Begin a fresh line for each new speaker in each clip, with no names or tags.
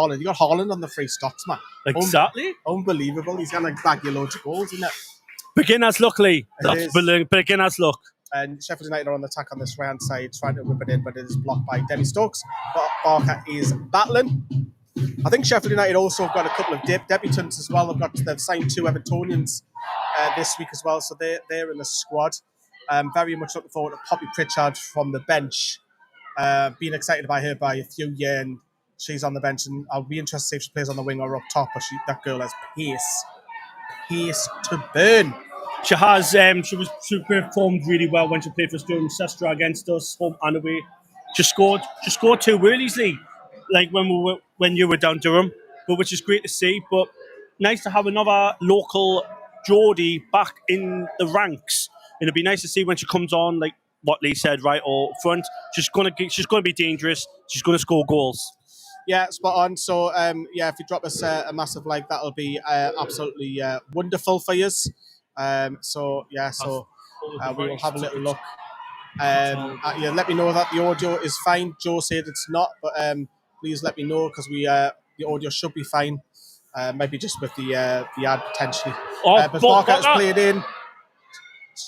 Holland. You got Holland on the free stocks, man.
Exactly.
Unbelievable. He's going to bag you loads of goals, isn't it?
Beginner's luck, Lee. That's beginner's luck.
And Sheffield United are on the attack on this right-hand side, trying to whip it in, but it is blocked by Demi Stokes. But Barker is battling. I think Sheffield United also have got a couple of debutants as well. They've signed 2 Evertonians this week as well, so they're in the squad. Very much looking forward to Poppy Pritchard from the bench. Being excited by her by a few years, and she's on the bench, and I'll be interested to see if she plays on the wing or up top. But that girl has pace to burn.
She has. She performed really well when she played for Sturm Sestra against us, home and away. She scored 2 whirlies, Lee, like when you were down Durham, but which is great to see. But nice to have another local Geordie back in the ranks. And it'd be nice to see when she comes on, like what Lee said, right, or front. She's gonna be dangerous. She's gonna score goals.
Yeah, spot on. So if you drop us a massive like, that'll be absolutely wonderful for you. We will have a little look. Let me know that the audio is fine. Joe said it's not, but please let me know because the audio should be fine. Maybe just with the ad potentially. But Barker has played in.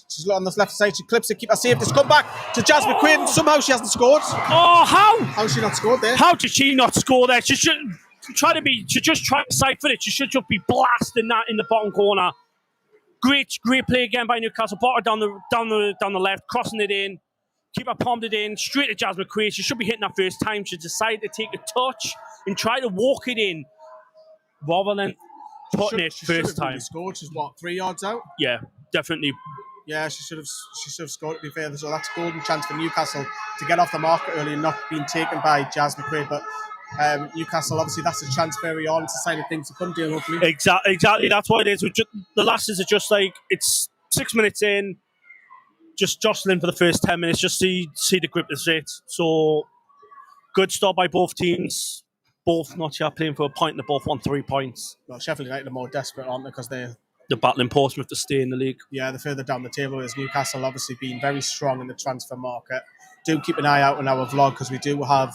She's on the left side. She clips it. Keep her safe. This come back to Jasmine Quinn. Somehow she hasn't scored.
Oh, how?
How's she not scored there?
How did she not score there? She should try to be. She just tried to siphon it. She should just be blasting that in the bottom corner. Great play again by Newcastle. Brought her down the left, crossing it in. Keep her palmed it in straight to Jasmine Quinn. She should be hitting that first time. She decided to take a touch and try to walk it in rather than putting it first time.
Scored. She's 3 yards out?
Yeah, definitely.
Yeah, she should have scored, to be fair. So that's a golden chance for Newcastle to get off the market early and not being taken by Jasmine Quaid. But Newcastle, obviously, that's a chance very on. It's a sign of things to come, deal, hopefully.
Exactly. That's what it is. The lasses are just like, it's 6 minutes in, just jostling for the first 10 minutes, just see the grip of it. So, good start by both teams. Both not yet playing for a point, and they both won 3 points.
Well, Sheffield United are more desperate, aren't they? Because they're
battling Portsmouth to stay in the league.
Yeah, the further down the table is Newcastle, obviously being very strong in the transfer market. Do keep an eye out on our vlog because we do have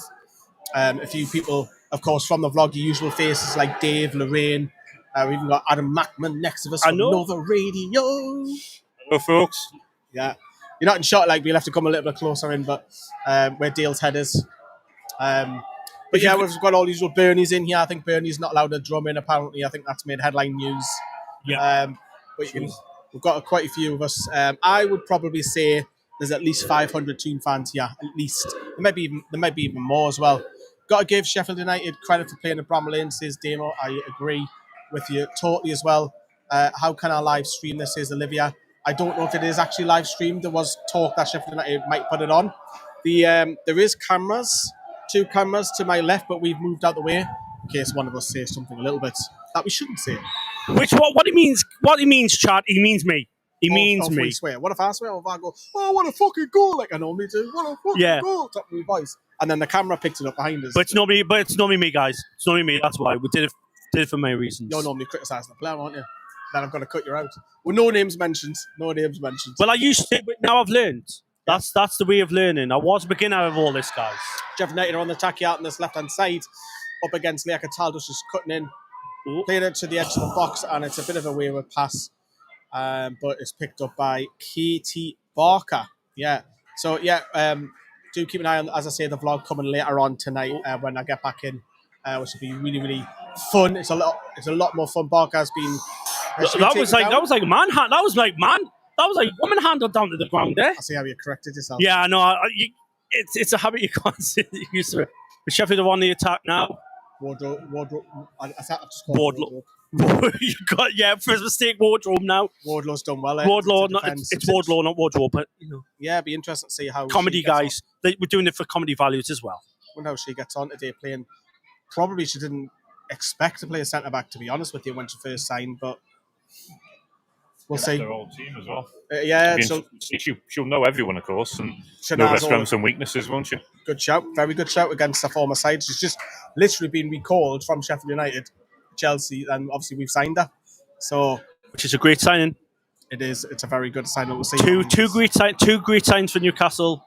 a few people, of course, from the vlog, your usual faces like Dave, Lorraine. We've even got Adam Mackman next to us from Nova Radio.
Hello, folks.
Yeah, you're not in shot, like we'll have to come a little bit closer in, but where Dale's head is. But yeah, we've got all these little Bernie's in here. I think Bernie's not allowed to drum in, apparently. I think that's made headline news.
Yeah.
We've got quite a few of us. I would probably say there's at least 500 Toon fans here, at least. There might be even more as well. Got to give Sheffield United credit for playing at Bramall Lane, says Damo. I agree with you totally as well. How can I live stream this, says Olivia. I don't know if it is actually live streamed. There was talk that Sheffield United might put it on. There is cameras, 2 cameras to my left, but we've moved out the way in case one of us says something a little bit that we shouldn't say.
What he means, Chad, he means me. He means me.
Swear. What if I swear? Or if I go, oh, what a fucking goal, like I normally do. What a fucking goal, top of my voice. And then the camera picks it up behind us.
But it's not me, me, guys. It's not me. That's why we did it for my reasons.
You're normally criticising the player, aren't you? Then I'm going to cut you out. Well, no names mentioned.
Well, I used to, but now I've learned. That's the way of learning. I was a beginner of all this, guys.
Sheffield United are on the attack out on this left-hand side, up against Leah Cataldo's just cutting in. Played it to the edge of the box, and it's a bit of a wayward pass, but it's picked up by Katie Barker. Yeah. So, do keep an eye on, as I say, the vlog coming later on tonight when I get back in, which will be really, really fun. It's a lot more fun. Barker's been...
That was like woman handled down to the ground there.
I see how you corrected yourself.
Yeah, I know. It's a habit you can't see. But Sheffield are on the attack now.
Wardrobe. I just called
Wardrobe. You got first mistake. Wardrobe now.
Wardlow's done well.
Wardlow, it's Wardlow, not wardrobe. But
it'd be interesting to see how
comedy guys. We're doing it for comedy values as well.
I wonder how she gets on today playing. Probably she didn't expect to play a centre back, to be honest with you, when she first signed, but we'll see.
Their old team as well.
She'll
know everyone, of course, and know their strengths and weaknesses, won't she?
Good shout, very good shout against the former side. She's just literally been recalled from Sheffield United, Chelsea, and obviously we've signed her. So,
which is a great signing.
It is. It's a very good sign. We'll see.
Two great signs for Newcastle.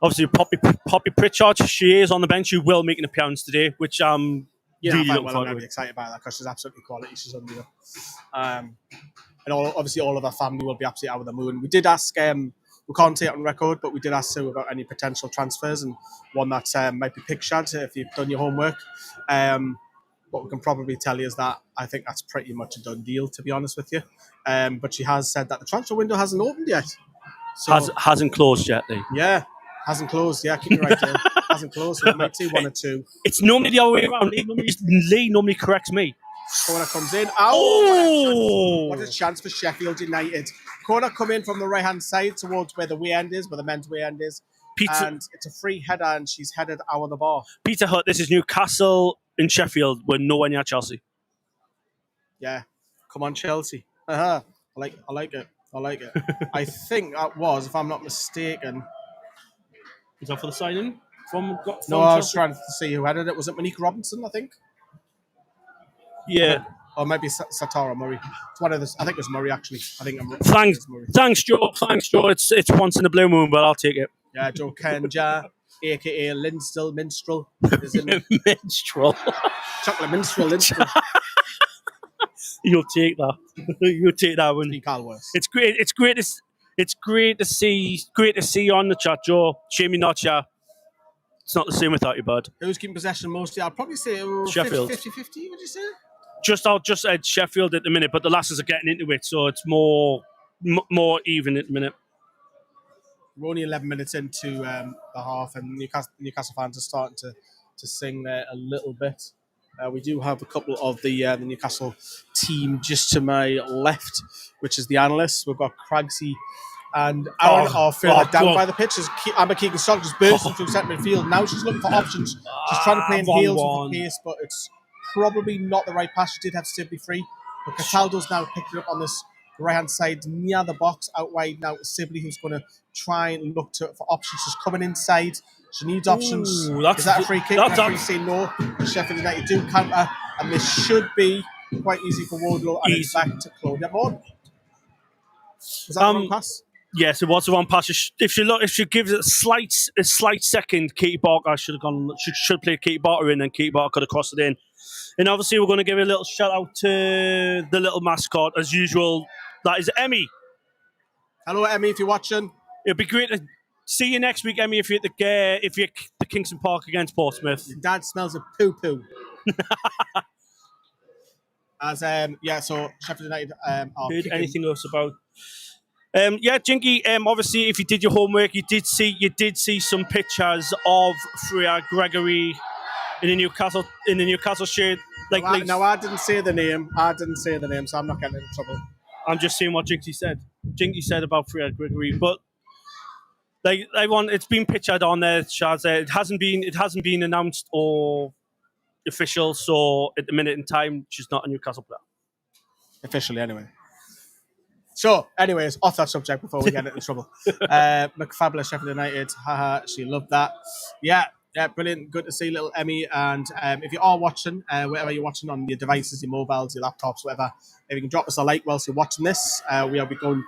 Obviously, Poppy Pritchard, she is on the bench. She will make an appearance today, which I'm really
fine.
looking
Well, I'm
forward
going to
to
be
it.
excited about that because she's absolutely quality. She's unreal. And obviously all of our family will be absolutely out of the moon. We did ask, we can't say it on record, but we did ask Sue about any potential transfers, and one that might be pictured if you've done your homework. What we can probably tell you is that I think that's pretty much a done deal, to be honest with you. But she has said that the transfer window hasn't opened yet. So,
Hasn't closed yet, Lee.
yeah, hasn't closed. Yeah, keep me right there. Hasn't closed, so we might see one or two.
It's normally the other way around. Lee normally corrects me.
Corner comes in.
Oh!
What a chance for Sheffield United. Corner come in from the right-hand side towards where the way end is, where the men's way end is. And it's a free header, and she's headed out of the bar.
Peter Hutt, this is Newcastle in Sheffield. We're nowhere near Chelsea.
Yeah. Come on, Chelsea. I like it. I think that was, if I'm not mistaken.
Is that for the signing? From
No, I was
Chelsea?
trying to see who headed it. Was it Monique Robinson, I think?
Yeah.
Or maybe Satara Murray. It's one of the, I think it was Murray, actually. I think Murray.
Thanks, Joe. It's once in a blue moon, but I'll take it.
Yeah, Joe Kenja, a.k.a. Minstrel.
Minstrel.
Chocolate Minstrel.
You'll take that. You'll take that one. It's great. It's great to see. Great to see you on the chat, Joe. Shame you're not here. It's not the same without you, bud.
Who's keeping possession mostly? I'd probably say
Sheffield.
50-50, would you say?
I'll just add Sheffield at the minute, but the lasses are getting into it, so it's more even at the minute.
We're only 11 minutes into the half, and Newcastle fans are starting to sing there a little bit. We do have a couple of the Newcastle team just to my left, which is the analysts. We've got Cragsy and Aaron are further down by the pitch as Amber Keegan-Stock just bursting through centre midfield. Now she's looking for options. She's trying to play in heels with the pace, but it's probably not the right pass. She did have Sibley free, but Cataldo's now picked it up on this right-hand side near the box, out wide now to Sibley, who's going to try and look for options. She's coming inside. She needs options. Is that a free kick? Referee say no. Sheffield United do counter, and this should be quite easy for Wardlow, and it's back to Claudia Bourne. Was that the wrong pass?
Yes, it was the wrong pass. If she gives it a slight second, Katie Barker should have gone. Should play Katie Barker in, and Katie Barker could have crossed it in. And obviously, we're going to give a little shout out to the little mascot as usual. That is Emmy.
Hello, Emmy, if you're watching.
It'd be great to see you next week, Emmy. If you're at Kingston Park against Portsmouth.
Your dad smells of poo-poo. So Sheffield United are
heard anything else about? Jinky. Obviously, if you did your homework, you did see some pictures of Freya Gregory in the Newcastle shirt.
No, I didn't say the name. So I'm not getting into trouble.
I'm just saying what Jinky said. Jinky said about Freya Gregory, but it's been pictured on there, Shaz. It hasn't been announced or official. So at the minute in time, she's not a Newcastle player
officially, anyway. So, anyways, off that subject before we get into trouble. McFabulous Sheffield United. Haha, she loved that. Yeah, brilliant. Good to see little Emmy. And if you are watching, whatever you're watching on your devices, your mobiles, your laptops, whatever, if you can drop us a like whilst you're watching this, we'll be going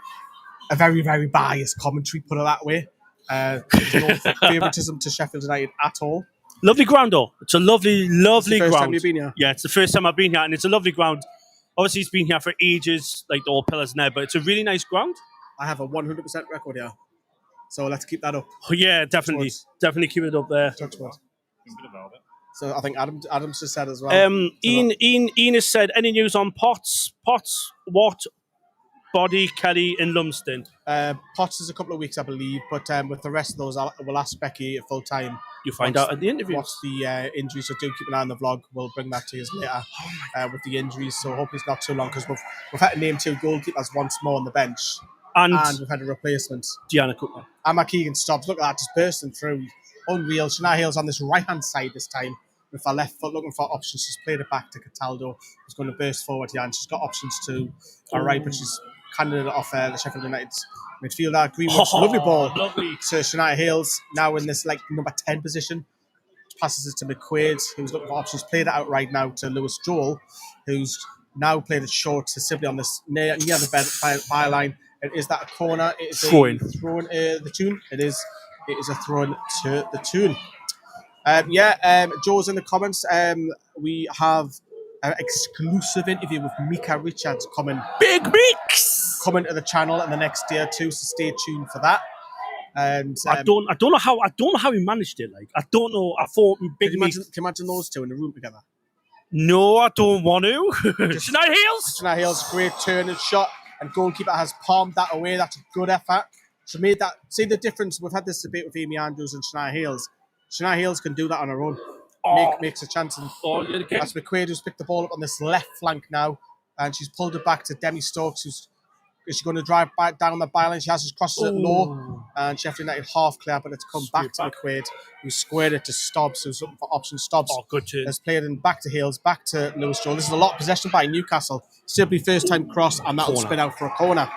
a very, very biased commentary, put it that way. There's no favouritism to Sheffield United at all.
Lovely ground, though. It's a lovely ground.
It's the first time you've been here?
Yeah, it's the first time I've been here, and it's a lovely ground. Obviously, it's been here for ages, like the old pillars in there, but it's a really nice ground.
I have a 100% record here. So let's keep that up.
Oh, yeah, definitely. Definitely keep it up there.
So I think Adam's just said as well.
Ian has said, any news on Potts, Watt, Body, Kelly and Lumsden?
Potts is a couple of weeks, I believe, but with the rest of those, we'll ask Becky at full time.
You find out at the interview.
What's the injuries? So do keep an eye on the vlog. We'll bring that to you later with the injuries. So hopefully it's not too long, because we've had to name 2 goalkeepers once more on the bench, and we've had a replacement.
Deanna Cook.
Emma Keegan-Stobbs. Look at that, just bursting through. Unreal. Shania Hale's on this right-hand side this time with her left foot looking for options. She's played it back to Cataldo, who's going to burst forward here, and she's got options to her right, but she's handed it off the Sheffield United's midfielder. Greenwood, lovely ball to Shania Hales, now in this number 10 position. Passes it to McQuaid, who's looking for options. Played it out right now to Lewis Joel, who's now played it short to Sibley on this near the byline. Is that a corner? It is
throw-in.
The tune. It is a throw-in to the tune. Joe's in the comments. We have an exclusive interview with Mika Richards coming
Big Mix.
coming to the channel in the next day or two, so stay tuned for that. And
I don't know how he managed it. Like I don't know. I thought Big
can
Mix.
you imagine those two in the room together?
No, I don't want to. Shania Heels.
Shania Hill's great turn and shot, and goalkeeper has palmed that away. That's a good effort. She made that. See the difference. We've had this debate with Amy Andrews and Shania Hills. Shania Hills can do that on her own. Makes a chance. And that's McQuaid who's picked the ball up on this left flank now, and she's pulled it back to Demi Stokes, who's going to drive back down the byline. She has his crosses it low, and Sheffield United half clear, but it's come back to McQuaid, who squared it to Stobbs, who's looking for option. Stobbs
good turn.
has played in back to Hales, back to Lewis Joel. This is a lot of possession by Newcastle. Simply first time cross, and that'll spin out for a corner.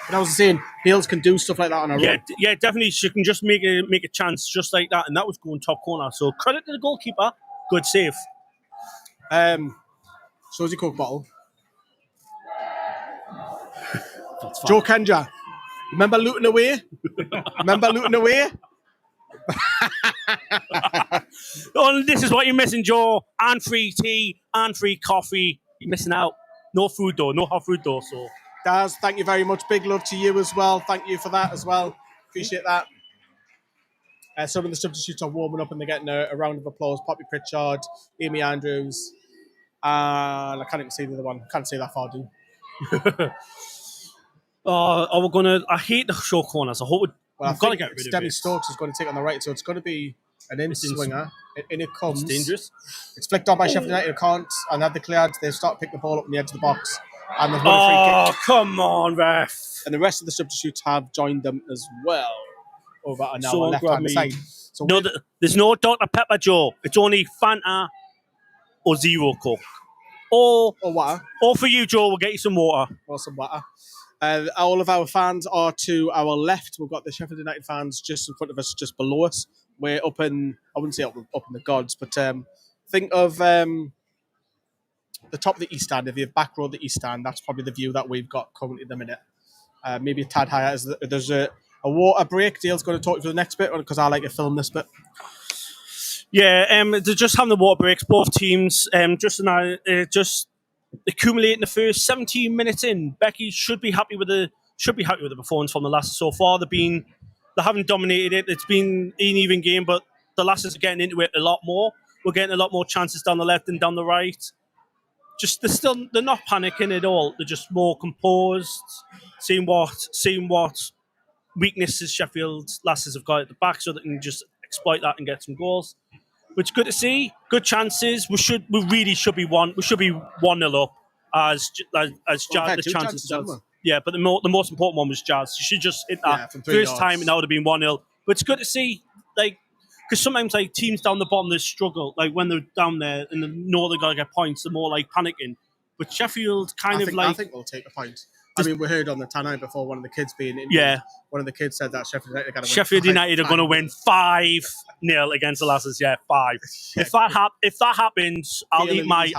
But I was saying, Hales can do stuff like that on her own.
Yeah, definitely. She can just make a chance just like that, and that was going top corner. So credit to the goalkeeper. Good save.
Susie Coke bottle. Joe Kendra. Remember looting away?
Oh, this is what you're missing, Joe. And free tea, and free coffee. You're missing out. No food though. No hot food though. So,
Daz, thank you very much. Big love to you as well. Thank you for that as well. Appreciate that. Some of the substitutes are warming up and they're getting a round of applause. Poppy Pritchard, Amy Andrews. I can't even see the other one. Can't see that far, dude.
I hate the short corners. I hope we've got to get rid of
Debbie
it.
Stokes is going to take on the right, so it's going to be an in swinger. In it comes.
It's dangerous.
It's flicked on by Sheffield United. Can't, and had the cleared. They start to pick the ball up on the edge of the box. And they've won a free kick.
Come on, ref.
And the rest of the substitutes have joined them as well. Over on our left-hand side. So
no, there's no Dr. Pepper, Joe. It's only Fanta or Zero Coke. Or
water.
Or for you, Joe, we'll get you some water.
Or some water. All of our fans are to our left. We've got the Sheffield United fans just in front of us, just below us. We're up in, I wouldn't say up in the gods, but think of the top of the East Stand. If you have back row of the East Stand, that's probably the view that we've got currently at the minute. Maybe a tad higher. There's a water break. Dale's going to talk for the next bit because I like to film this bit.
Yeah, they're just having the water breaks. Both teams just accumulating the first 17 minutes in. Becky should be happy with the performance from the Lasses so far. They haven't dominated it. It's been an even game, but the Lasses are getting into it a lot more. We're getting a lot more chances down the left and down the right. Just they're not panicking at all. They're just more composed, seeing what weaknesses Sheffield Lasses have got at the back, so they can just exploit that and get some goals. Which is good to see. Good chances. We really should be 1-0 up as Jazz. The chances. Yeah, but the most important one was Jazz. She should just hit that first time, and that would have been 1-0. But it's good to see, because sometimes teams down the bottom they struggle. When they're down there and they know they're gonna get points, they're more panicking. But Sheffield I
think we'll take a point. I mean, we heard on the tannoy before one of the kids being interviewed.
Yeah.
One of the kids said that Sheffield United
are going to win 5-0 against the Lasses. Yeah, 5. Yeah. If that happens, I'll eat my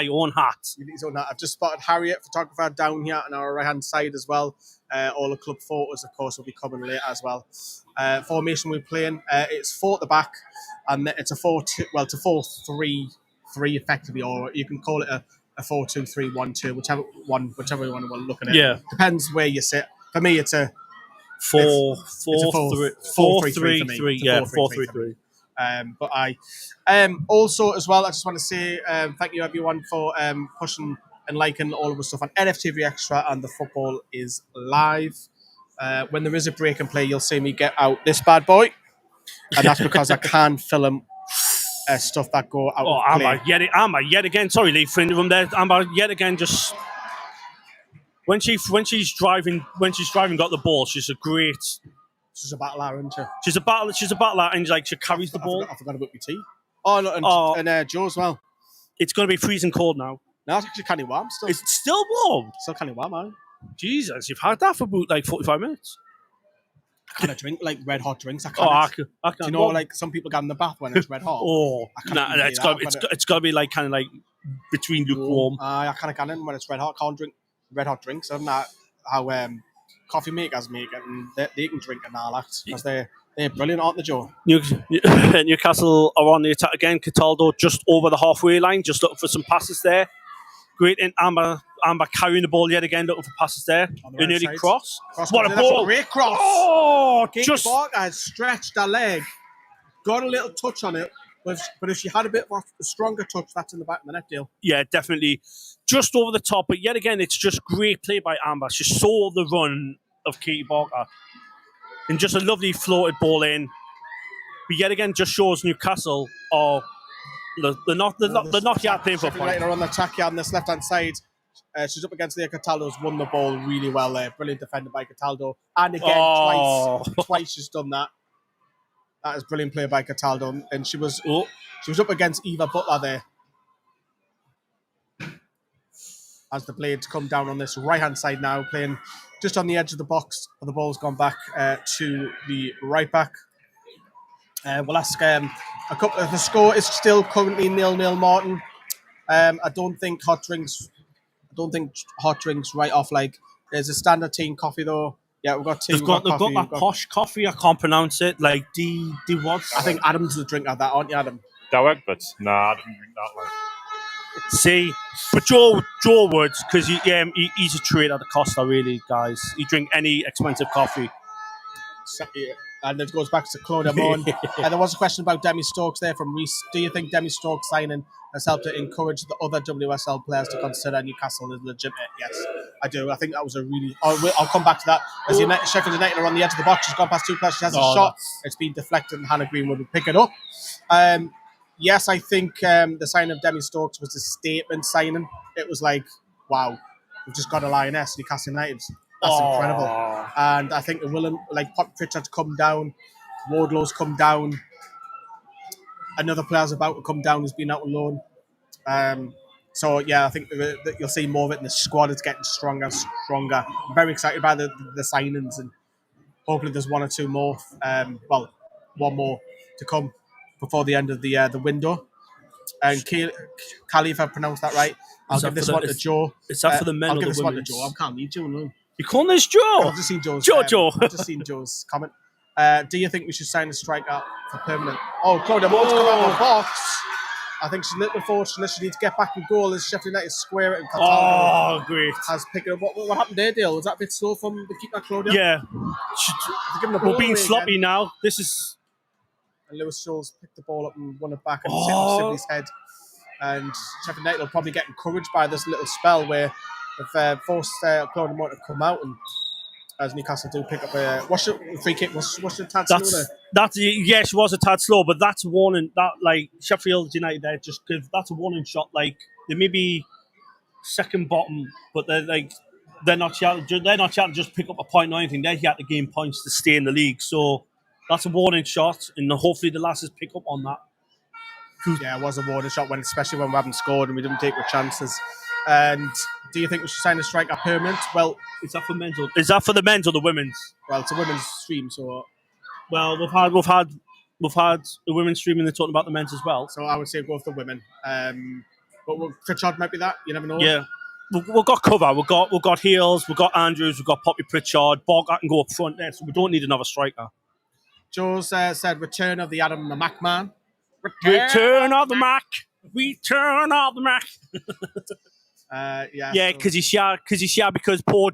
own hat.
You eat his own hat. I've just spotted Harriet, photographer, down here on our right hand side as well. All the club photos, of course, will be coming later as well. Formation we're playing, it's 4 at the back, and it's a 4-2. Well, it's a 4-3-3 effectively, or you can call it a 4-2-3-1-2, whichever one we're looking at.
Yeah,
depends where you sit. For me, it's a
4-3-3. Yeah, 4-3-3.
But I also as well, I just want to say thank you everyone for pushing and liking all of the stuff on NFTV Extra, and the football is live. When there is a break and play, you'll see me get out this bad boy, and that's because I can film stuff that go out of play.
Amber, yet again. Sorry, Lee, friend of them there. Amber, yet again, just when she's driving, got the ball. She's a
battler, isn't she?
She's a battler, and she carries the ball.
I forgot about your tea. Oh, and Joe as well.
It's going to be freezing cold now.
No, it's actually kind of warm still.
It's still warm.
Still kind of warm, man.
Jesus, you've had that for about 45 minutes.
I kind of drink red hot drinks. I
can't.
Do you know, some people get in the bath when it's red hot?
It's got to be between lukewarm.
I kind of can in when it's red hot. Can't drink red hot drinks. Isn't that how coffee makers make it, and they can drink it and all that because they're They're brilliant, aren't they, Joe?
Newcastle are on the attack again. Cataldo just over the halfway line, just looking for some passes there. Great in Amber carrying the ball yet again, looking for passes there. They nearly cross. What a
That's
ball!
a great cross.
Oh,
Katie Barker has stretched her leg, got a little touch on it, but if she had a bit of a stronger touch, that's in the back of the net, Dale.
Yeah, definitely. Just over the top, but yet again, it's just great play by Amber. She saw the run of Katie Barker. And just a lovely floated ball in. But yet again, just shows Newcastle are they're not yet playing for a point.
They're on the attack yard on this left hand side. She's up against Leah Cataldo's won the ball really well there. Brilliant defended by Cataldo. And again, twice she's done that. That is brilliant play by Cataldo. And she was up against Eva Butler there. As the Blades come down on this right hand side now, playing just on the edge of the box. The ball's gone back to the right back. We'll ask a couple of the score is still currently 0-0 Martin. I don't think hot drinks right off like there's a standard tea and coffee though. Yeah, we've got tea.
They've got that posh coffee. I can't pronounce it. Like D what?
I think Adam's the drink of that, aren't you, Adam?
Dawag, but nah, I didn't drink that one.
See, but Joe Woods, because he's a trade at the Costa, really, guys. He drink any expensive coffee.
And it goes back to Claudia Mon. And there was a question about Demi Stokes there from Reese. Do you think Demi Stokes signing has helped to encourage the other WSL players to consider Newcastle as legitimate? Yes, I do. I think that was a really... I'll come back to that. As Sheffield United are on the edge of the box. She's gone past two players. She has a shot. It's been deflected and Hannah Greenwood will pick it up. Yes, I think the signing of Demi Stokes was a statement signing. It was like, wow, we've just got a Lioness, Newcastle United. That's incredible. And I think the willing, like Pop Pritchard's come down, Wardlow's come down, another player's about to come down who's been out on loan. So yeah, I think that you'll see more of it in the squad. It's getting stronger and stronger. I'm very excited by the signings and hopefully there's one or two more. One more to come before the end of the window. And Kali, if I pronounced that right, I'll give this one to Joe.
Is that for the men
I'll
or
give
the
this one to
women?
Joe. I can't need Joe. No.
You calling this Joe?
I've just seen Joe's.
Joe.
I've just seen Joe's comment. Do you think we should sign a striker for permanent? Oh, Claudia Moore to come out of the box. I think she's a little fortunate. She needs to get back in goal as Sheffield United square it. And
Cataldo great.
Has picked it up. What happened there, Dale? Was that a bit slow from the keeper, Claudia?
Yeah. We're being sloppy again. Now. This is...
And Lewis Scholes picked the ball up and won it back and hit on Sibley's head. And Sheffield United will probably get encouraged by this little spell where they've forced Claudia Moore to come out and as Newcastle do pick up a... What's the free kick? What's the tad slow there?
Yeah, she was a tad slow, but that's warning. That, like, Sheffield United there, just because that's a warning shot. Like, they may be second bottom, but they're not shouting to just pick up a point or anything. They're here to gain points to stay in the league. So that's a warning shot, and hopefully the lasses pick up on that.
Yeah, it was a warning shot, especially when we haven't scored and we didn't take the chances. And do you think we should sign a striker permanent? Well,
is that for the men's or the women's?
Well, it's a women's stream, so.
Well, we've had the women's stream and they're talking about the men's as well.
So I would say go for the women. But Pritchard might be that. You never know.
Yeah, we've got cover. We've got Heels. We've got Andrews. We've got Poppy Pritchard. Bogart can go up front there, so we don't need another striker.
Joe's said return of the Adam the Mac man.
Return of the Mac. Return of the Mac.
Yeah,
because he's here because poor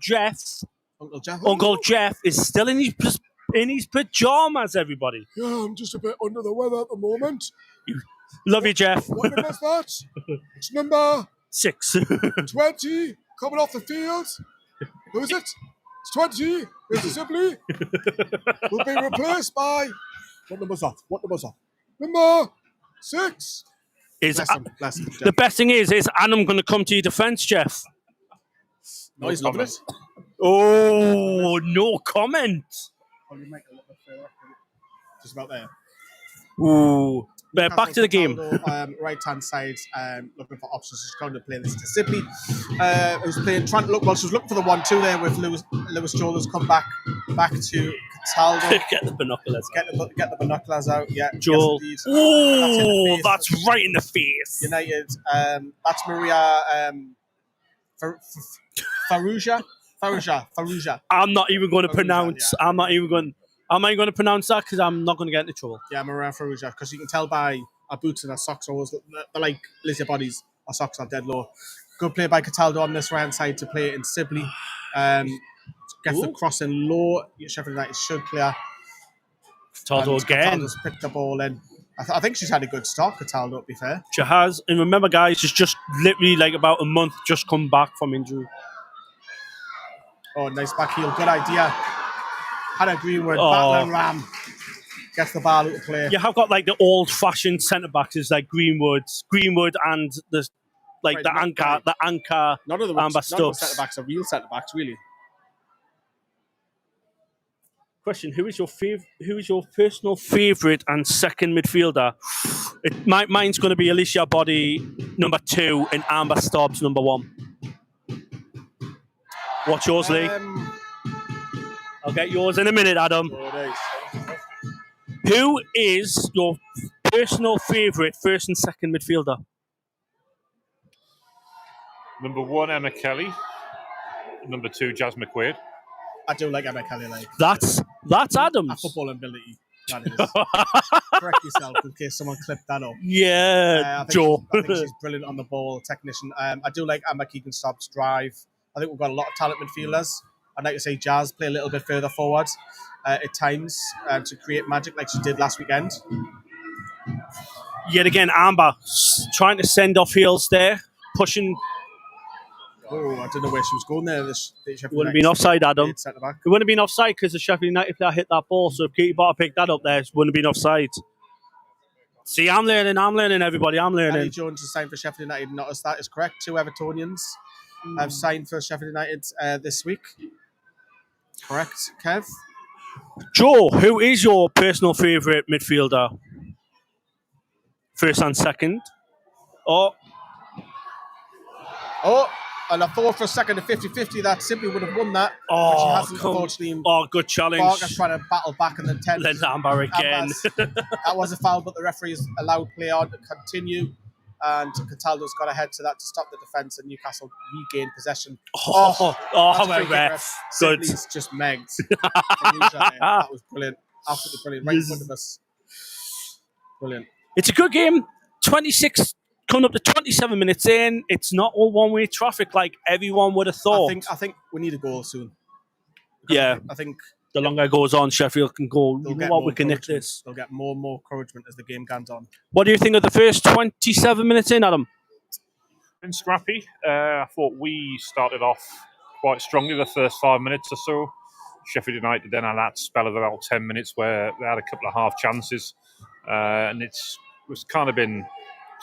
Uncle Jeff is still in his pajamas. Everybody.
Yeah, I'm just a bit under the weather at the moment.
Love you, Jeff.
What number is that? It's number
6.
20 coming off the field. Who is it? It's 20. It's a Sibley. Will be replaced by what number's that? Number 6.
Bless him, the best thing is Adam going to come to your defence, Jeff?
No, he's loving it.
Oh, no comment.
Just about there.
Ooh. But back to the game.
Right-hand side, looking for options. She's going to play this to Sibley. Who's playing, trying to look, well, she was looking for the 1-2 there with Lewis Joel come back to Cataldo.
Get the binoculars out.
Get the binoculars out, yeah.
Joel.
Yes,
oh, that's right in the face.
United. That's Maria Faruja.
I'm not even going to pronounce. I'm not even going. Am I going to pronounce that? Because I'm not going to get into trouble.
Yeah, Maria Ferrugia, because you can tell by our boots and our socks are always they're like Lizzie bodies. Our socks are dead low. Good play by Cataldo on this right side to play it in Sibley. Gets the cross in low. Sheffield United should clear.
Cataldo again.
Cataldo's picked the ball in. I think she's had a good start, Cataldo, to be fair.
She has. And remember, guys, she's just literally like about a month just come back from injury.
Oh, nice back heel. Good idea. Hannah Greenwood, battling ram. Gets the ball out of play.
You have got like the old-fashioned centre-backs, is like Greenwood and the anchor.
None of the centre-backs are real centre-backs, really.
Question: Who is your personal favourite and second midfielder? Mine's going to be Alicia Body, number 2, and Amber Stubbs, number 1. What's yours, Lee? I'll get yours in a minute, Adam.
Oh, nice.
Who is your personal favourite first and second midfielder?
Number 1, Emma Kelly. Number 2, Jazz McQuaid.
I do like Emma Kelly.
That's Adam's.
A football ability. That is. Correct yourself in case someone clipped that up.
Yeah, Joe.
I think she's brilliant on the ball, technician. I do like Emma Keegan-Stobbs' drive. I think we've got a lot of talent midfielders. I'd like to say Jazz play a little bit further forward at times to create magic like she did last weekend.
Yet again, Amber trying to send off heels there, pushing.
Oh, I don't know where she was going there.
It wouldn't have been offside, Adam. It wouldn't have been offside because the Sheffield United player hit that ball. So if Katie Barter picked that up there, it wouldn't have been offside. See, I'm learning, everybody. I'm learning.
Annie Jones has signed for Sheffield United. Notice that is correct. 2 Evertonians have signed for Sheffield United this week. Correct, Kev?
Joe, who is your personal favourite midfielder? First and second. Oh,
and I thought for a second the 50-50 that simply would have won that.
Oh,
but she hasn't, unfortunately.
Oh, good challenge.
Barker's trying to battle back in the 10th.
Then Amber again.
That was a foul, but the referee's allowed play on to continue. And Cataldo's got ahead to that to stop the defence, and Newcastle regained possession.
My ref. Good.
Sibley's just megged. That was brilliant. Absolutely brilliant. Right in front of us. Brilliant.
It's a good game. 26, coming up to 27 minutes in. It's not all one-way traffic like everyone would have thought.
I think we need a goal soon.
Yeah.
I think
the longer it goes on, Sheffield can go, you know what, we can nick this.
They'll get more and more encouragement as the game goes on.
What do you think of the first 27 minutes in, Adam?
Been scrappy. I thought we started off quite strongly the first 5 minutes or so. Sheffield United then had that spell of about 10 minutes where they had a couple of half chances. And it's kind of been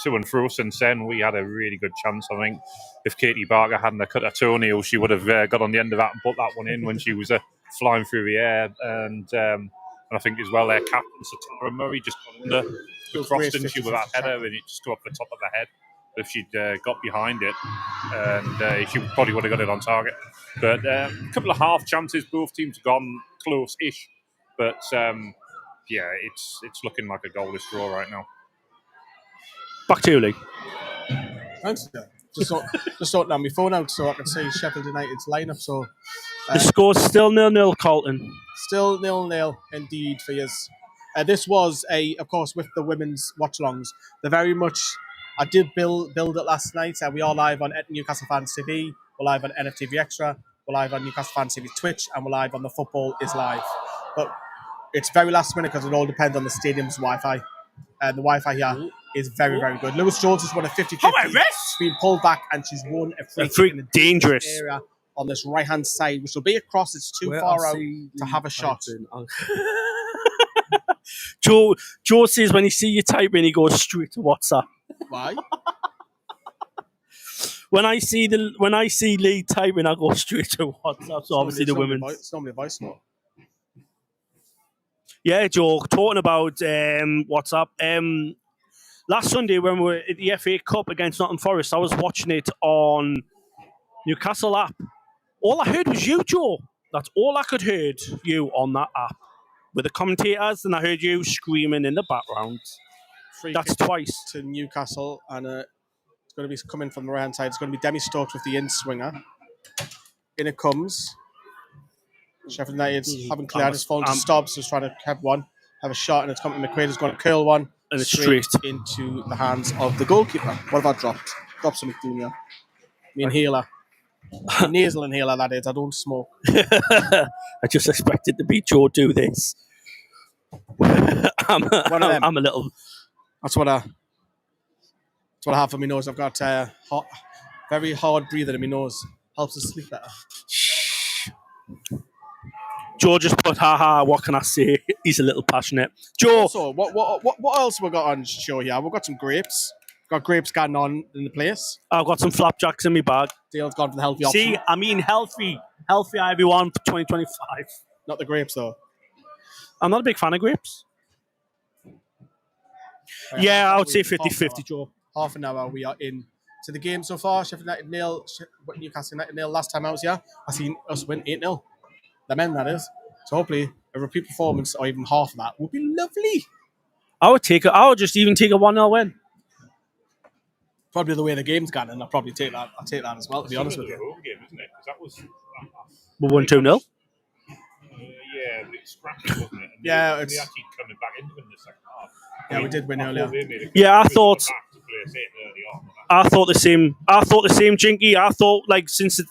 to and fro since then. We had a really good chance. I think if Katie Barker hadn't cut her toenail, she would have got on the end of that and put that one in when she was flying through the air. And I think as well their captain, Satara Murray, just got under the cross, didn't she, with that header, and it just go up the top of the head. If she'd got behind it, and she probably would have got it on target. But a couple of half chances, both teams have gone close-ish. But it's looking like a goalless draw right now.
Back to you, Lee.
Thanks. Just sorting on my phone out so I can see Sheffield United's lineup. So
the score's still 0-0, Carlton.
Still 0-0 indeed for yous. This was of course, with the women's watchalongs. They're very much. I did build it last night. We are live on Newcastle Fans TV. We're live on NFTV Extra. We're live on Newcastle Fans TV Twitch, and we're live on the Football is Live. But it's very last minute because it all depends on the stadium's Wi-Fi. And the Wi-Fi here is very, very good. Lewis Jones has won a 50-50. She's been pulled back, and she's won a free in a dangerous area on this right-hand side, which will be across. It's too far out to have a shot.
Joe says when he sees you typing, he goes straight to WhatsApp.
Why?
When I see Lee typing, I go straight to WhatsApp. So obviously the women.
It's normally a voice note.
Yeah, Joe. Talking about WhatsApp. Last Sunday when we were at the FA Cup against Nottingham Forest, I was watching it on Newcastle app. All I heard was you, Joe. That's all I could hear you on that app with the commentators, and I heard you screaming in the background. That's twice
to Newcastle, and it's going to be coming from the right hand side. It's going to be Demi Stokes with the in swinger. In it comes. Sheffield United haven't cleared. It's fallen to Stubbs, who's trying to have a shot, and it's come to McQuaid, who's going to curl one.
And it's
straight
straight
into the hands of the goalkeeper. What have I dropped? Dropped something down here. The inhaler. The nasal inhaler, that is. I don't smoke.
I just expected to be Joe do this. I'm a little.
That's what I have for my nose. I've got very hard breathing in my nose. Helps us sleep better.
Joe just put, haha, what can I say? He's a little passionate. Joe.
So, what else we got on show here? We've got some grapes. Got grapes going on in the place.
I've got some flapjacks in my bag.
Dale's gone for the healthy option.
See, I mean healthy. Healthy everyone for 2025.
Not the grapes, though.
I'm not a big fan of grapes.
Right,
yeah, I would say 50-50, Joe.
Half an hour we are in to the game so far. Sheffield United nil, Newcastle United nil. Last time I was here, I seen us win 8-0. The men, that is. So hopefully a repeat performance or even half of that would be lovely.
I would just even take a 1-0 win.
Probably the way the game's gone, and I'll probably take that. I'll take that as well, to be honest with you.
Home game, isn't it? 'Cause that was.
We won 2-0.
Yeah, a bit scrappy, wasn't it? And
Yeah,
they
it's.
actually coming back into it in the second half.
Yeah, we did win earlier.
Yeah, I thought the same. I thought the same, Jinky. I thought since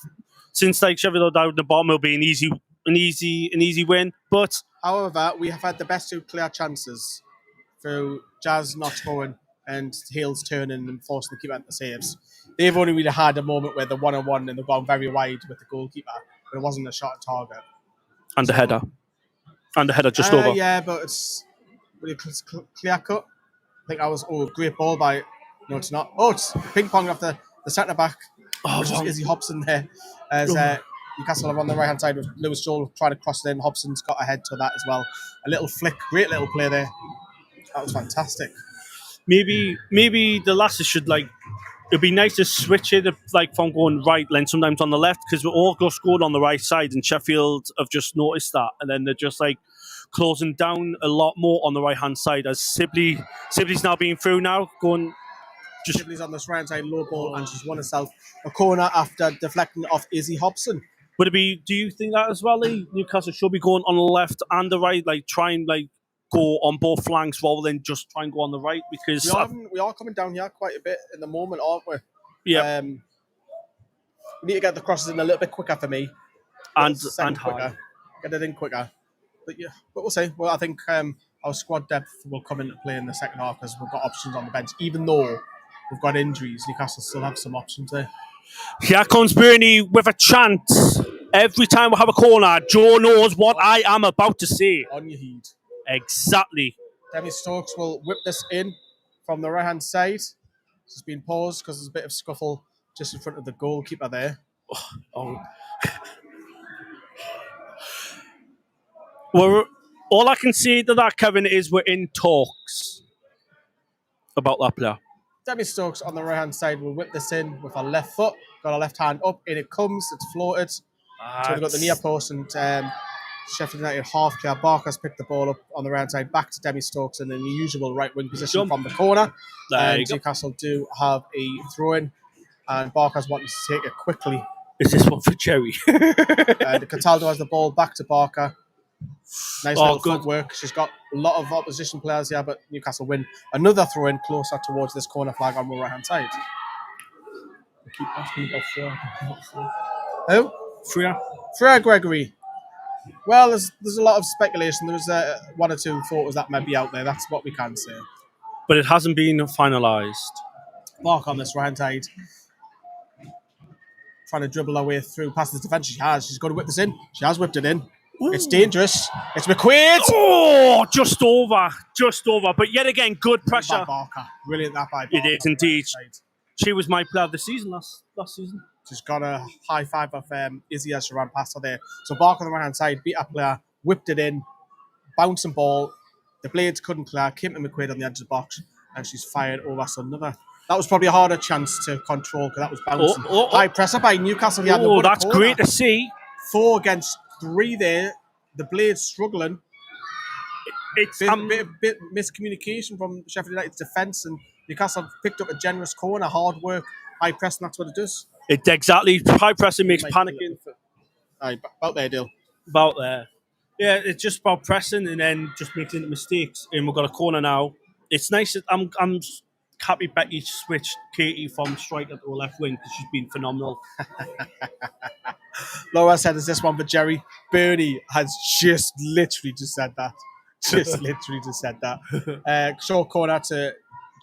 Sheffield United the bottom will be an easy win. But
however, we have had the best two clear chances through Jazz not throwing and Hales turning and forcing the keeper into saves. They've only really had a moment where they're 1-on-1 and they've gone very wide with the goalkeeper, but it wasn't a shot on target.
And the header. And the header just over.
Yeah, but it's really clear cut. I think I was great ball by. No, it's not. Oh, it's ping pong off the centre back. Which is Izzy Hobson there. As Newcastle are on the right hand side with Lewis Joel trying to cross it in. Hobson's got ahead to that as well. A little flick, great little play there. That was fantastic.
Maybe the lasses should it'd be nice to switch it from going right, then sometimes on the left, because we're all just scored on the right side, and Sheffield have just noticed that, and then they're just closing down a lot more on the right hand side as Sibley's now being through now, going.
Sibley's on this right hand side, low ball, and she's won herself a corner after deflecting off Izzy Hobson.
Would it be? Do you think that as well, Lee? Newcastle should be going on the left and the right, try and go on both flanks rather than just try and go on the right, because
we are coming down here quite a bit in the moment, aren't we?
Yeah.
We need to get the crosses in a little bit quicker for me,
and
quicker, get it in quicker. But we'll see. Well, I think our squad depth will come into play in the second half because we've got options on the bench, even though we've got injuries. Newcastle still have some options there.
Here comes Bernie with a chant. Every time we have a corner, Joe knows what I am about to say.
On your heat.
Exactly.
Demi Stokes will whip this in from the right-hand side. She's been paused because there's a bit of scuffle just in front of the goalkeeper there.
Oh. Well, all I can say to that, Kevin, is we're in talks about that player.
Demi Stokes on the right-hand side will whip this in with her left foot. Got her left hand up, in it comes. It's floated. So we've got the near post, and Sheffield United half clear. Barker's picked the ball up on the right side, back to Demi Stokes in the usual right wing position from the corner. And Newcastle do have a throw in, and Barker's wanting to take it quickly.
Is this one for Cherry?
Cataldo has the ball back to Barker. Nice little footwork. She's got a lot of opposition players here, but Newcastle win another throw in closer towards this corner flag on the right hand side. I keep asking about Freya. Who? Freya Gregory. Well, there's a lot of speculation. There's one or two photos that might be out there. That's what we can say.
But it hasn't been finalised.
Mark on this right side. Trying to dribble her way through past the defence. She has. She's got to whip this in. She has whipped it in. Ooh. It's dangerous. It's McQuaid.
Oh, just over. But yet again, good pressure.
Barker. Brilliant that by Barker.
It is indeed. She was my player of the season last season.
Just got a high five of Izzy as she ran past her there. So Barker on the right hand side beat our player, whipped it in, bouncing ball. The blades couldn't clear. Came to McQuaid on the edge of the box, and she's fired over. So another. That was probably a harder chance to control because that was bouncing. High presser by Newcastle.
Oh, that's great to see.
4 against 3 there. The blades struggling. It's a bit miscommunication from Sheffield United's defence, and Newcastle picked up a generous corner. Hard work, high pressing. That's what it does.
It exactly. High pressing makes panicking.
Aye, about there, Dale.
about there. Yeah, it's just about pressing and then just making the mistakes. And we've got a corner now. It's nice. I'm happy Becky switched Katie from striker to left wing because she's been phenomenal.
Laura said, "Is this one for Jerry?" Bernie has just literally just said that. Just literally just said that. Short corner to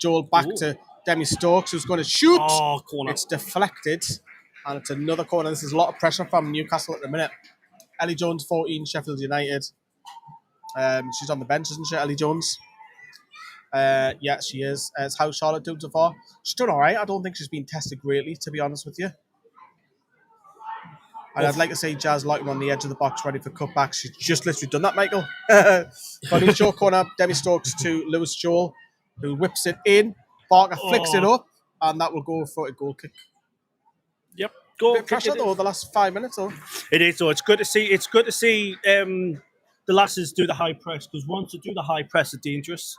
Joel, back to Demi Stokes, who's going to shoot.
Oh, corner.
It's deflected, and it's another corner. This is a lot of pressure from Newcastle at the minute. Ellie Jones, 14, Sheffield United. She's on the bench, isn't she, Ellie Jones? Yeah, she is. It's how Charlotte doing so far. She's done all right. I don't think she's been tested greatly, to be honest with you. And I'd like to say Jazz Lighton on the edge of the box, ready for cutback. She's just literally done that, Michael. Funny short corner, Demi Stokes to Lewis Joel, who whips it in. Barker flicks it up, and that will go for a goal kick.
Yep, goal
Bit of pressure though, the last 5 minutes though.
It is though. It's good to see. It's good to see the lasses do the high press, because once you do the high press, it's dangerous.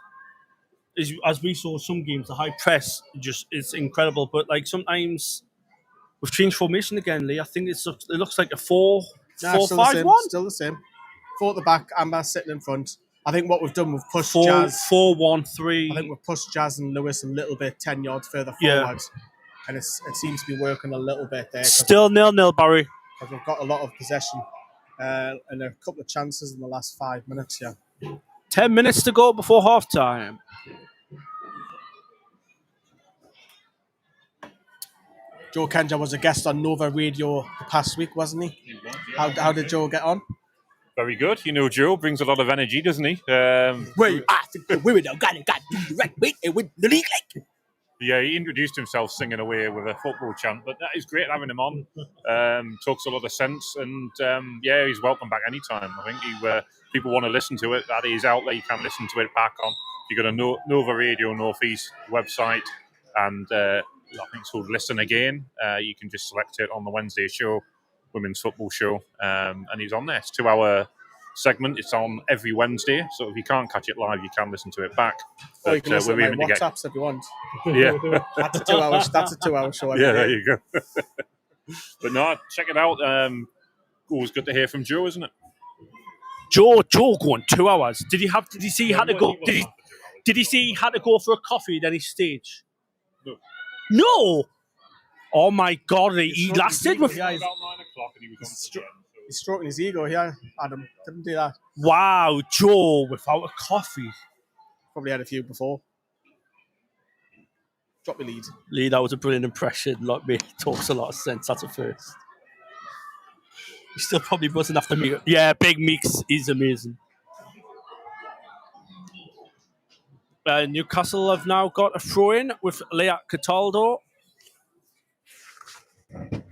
As we saw some games, the high press just is incredible. But like sometimes we've changed formation again, Lee. I think it looks like a 4-5-1.
Still the same. 4 at the back, Amber sitting in front. I think what we've done, we've pushed
4,
Jazz.
4-1-3.
I think we've pushed Jazz and Lewis a little bit 10 yards further
Yeah.
forward. And it seems to be working a little bit there.
Still 0-0, Barry.
Because we've got a lot of possession and a couple of chances in the last 5 minutes, yeah.
10 minutes to go before half time.
Joe Kenja was a guest on Nova Radio the past week, wasn't he? How did Joe get on?
Very good. You know, Joe brings a lot of energy, doesn't he?
I think the women have got to do the right way and win the league.
Yeah, he introduced himself singing away with a football chant, but that is great having him on. Talks a lot of sense, and yeah, he's welcome back anytime. I think people want to listen to it. That is out there. You can listen to it back on. You got a Nova Radio Northeast website, and I think it's called Listen Again. You can just select it on the Wednesday show, women's football show, and he's on there. It's a 2-hour segment. It's on every Wednesday, so if you can't catch it live, you can listen to it back.
Or you can listen to my WhatsApps if you want.
Yeah,
that's a 2 hours. That's a 2 hour show.
Yeah, there you go. But no, check it out. Always good to hear from Joe, isn't it?
Joe going 2 hours. Did he see he had to go? Did he see he had to go for a coffee at any stage? No. Oh my God! He lasted with.
About 9 o'clock, and he was on to the end.
He's stroking his ego here, Adam. Didn't do that.
Wow, Joe without a coffee.
Probably had a few before. Drop me lead.
Lee, that was a brilliant impression. Like me, talks a lot of sense. That's a first. He still probably wasn't after me. Yeah, Big Meeks is amazing. Newcastle have now got a throw-in with Leah Cataldo.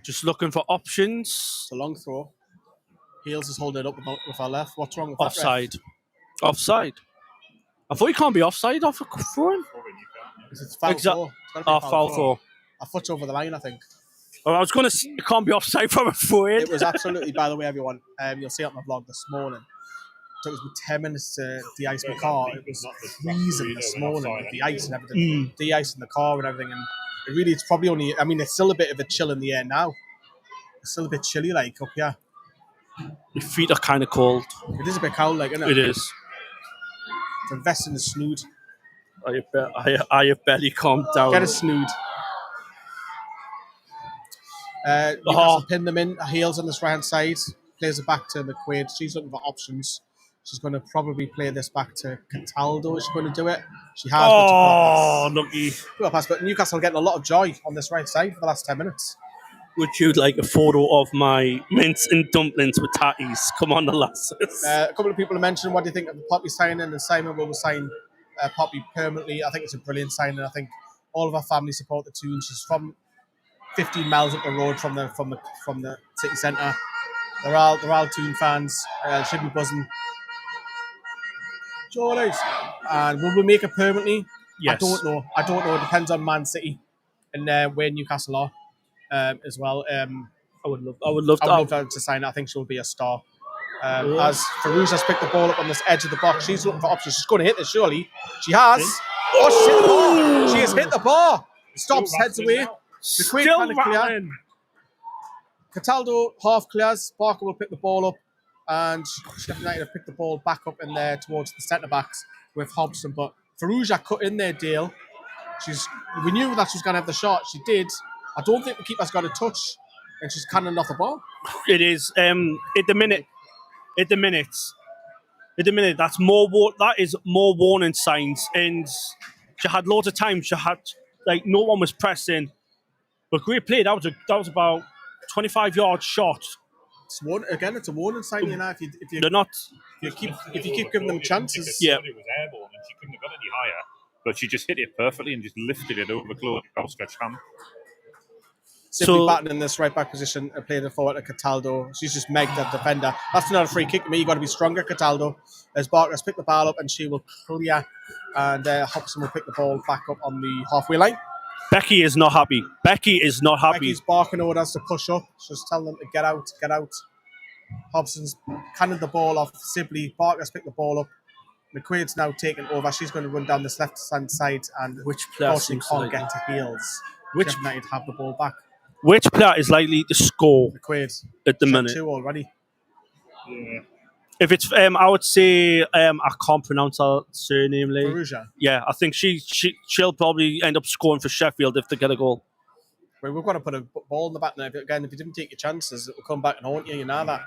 Just looking for options.
It's a long throw. Heels is holding it up with our left. What's wrong with
offside? Offside. I thought you can't be offside off a throw-in.
It's foul throw.
Foul throw.
A foot over the line, I think.
Well, I was going to say you can't be offside from a throw-in.
It was absolutely, by the way, everyone. You'll see it on my vlog this morning. So it was with 10 minutes to de-ice my car. It was freezing this morning with the ice and everything. De-icing the car and everything. And it really, it's probably only, I mean, it's still a bit of a chill in the air now. It's still a bit chilly, like, up here.
Your feet are kind of cold.
It is a bit cold, like, isn't it?
It is.
To invest in the snood.
I have barely calmed down.
Get a snood. Newcastle pinned them in. Heels on this right-hand side. Plays it back to McQuaid. She's looking for options. She's going to probably play this back to Cataldo. Is she going to do it? She has.
Lucky.
But Newcastle getting a lot of joy on this right side for the last 10 minutes.
Would you like a photo of my mince and dumplings with tatties? Come on, the lasses.
A couple of people have mentioned, what do you think of the Poppy signing? And Simon will sign Poppy permanently. I think it's a brilliant signing. I think all of our family support the tune. She's from 15 miles up the road from the city centre. They're all Toon fans. Should be buzzing. Jollies. And will we make it permanently?
Yes.
I don't know. It depends on Man City and where Newcastle are as well. I would love her to sign it. I think she'll be a star. As Farouz has picked the ball up on this edge of the box, she's looking for options. She's going to hit this, surely. She has. She's hit the bar. She has hit the bar. Stops, heads away.
Still rattling.
Cataldo half clears. Barker will pick the ball up. and Sheffield United have picked the ball back up in there towards the centre backs with Hobson. But Farouja cut in there, Dale. We knew that she was going to have the shot. She did. I don't think the keeper's got a touch, and she's cannon off the ball.
It is at the minute. That is more warning signs, and she had loads of time. She had no one was pressing, but great play. That was about 25-yard shot.
It's a warning sign.
They're not.
If you keep giving them chances.
Yeah.
It was airborne, and she couldn't have got any higher, but she just hit it perfectly and just lifted it over close outstretched hand.
Simply batting in this right back position and playing it forward to Cataldo. She's just megged that defender. That's not a free kick to me. You've got to be stronger, Cataldo. As Barker's picked the ball up and she will clear, and Hobson will pick the ball back up on the halfway line.
Becky is not happy.
Becky's barking orders to push up. She's telling them to get out. Hobson's cannoned the ball off Sibley. Barker's picked the ball up. McQuaid's now taken over. She's going to run down this left-hand side, and
which player
can't get to heels. Which United have the ball back?
Which player is likely to score?
McQuaid.
At the minute.
2 already.
Yeah. If it's, I would say, I can't pronounce her surname.
Farouja.
Yeah, I think she'll probably end up scoring for Sheffield if they get a goal.
Well, we've got to put a ball in the back now. Again, if you didn't take your chances, it will come back and haunt you. You know that.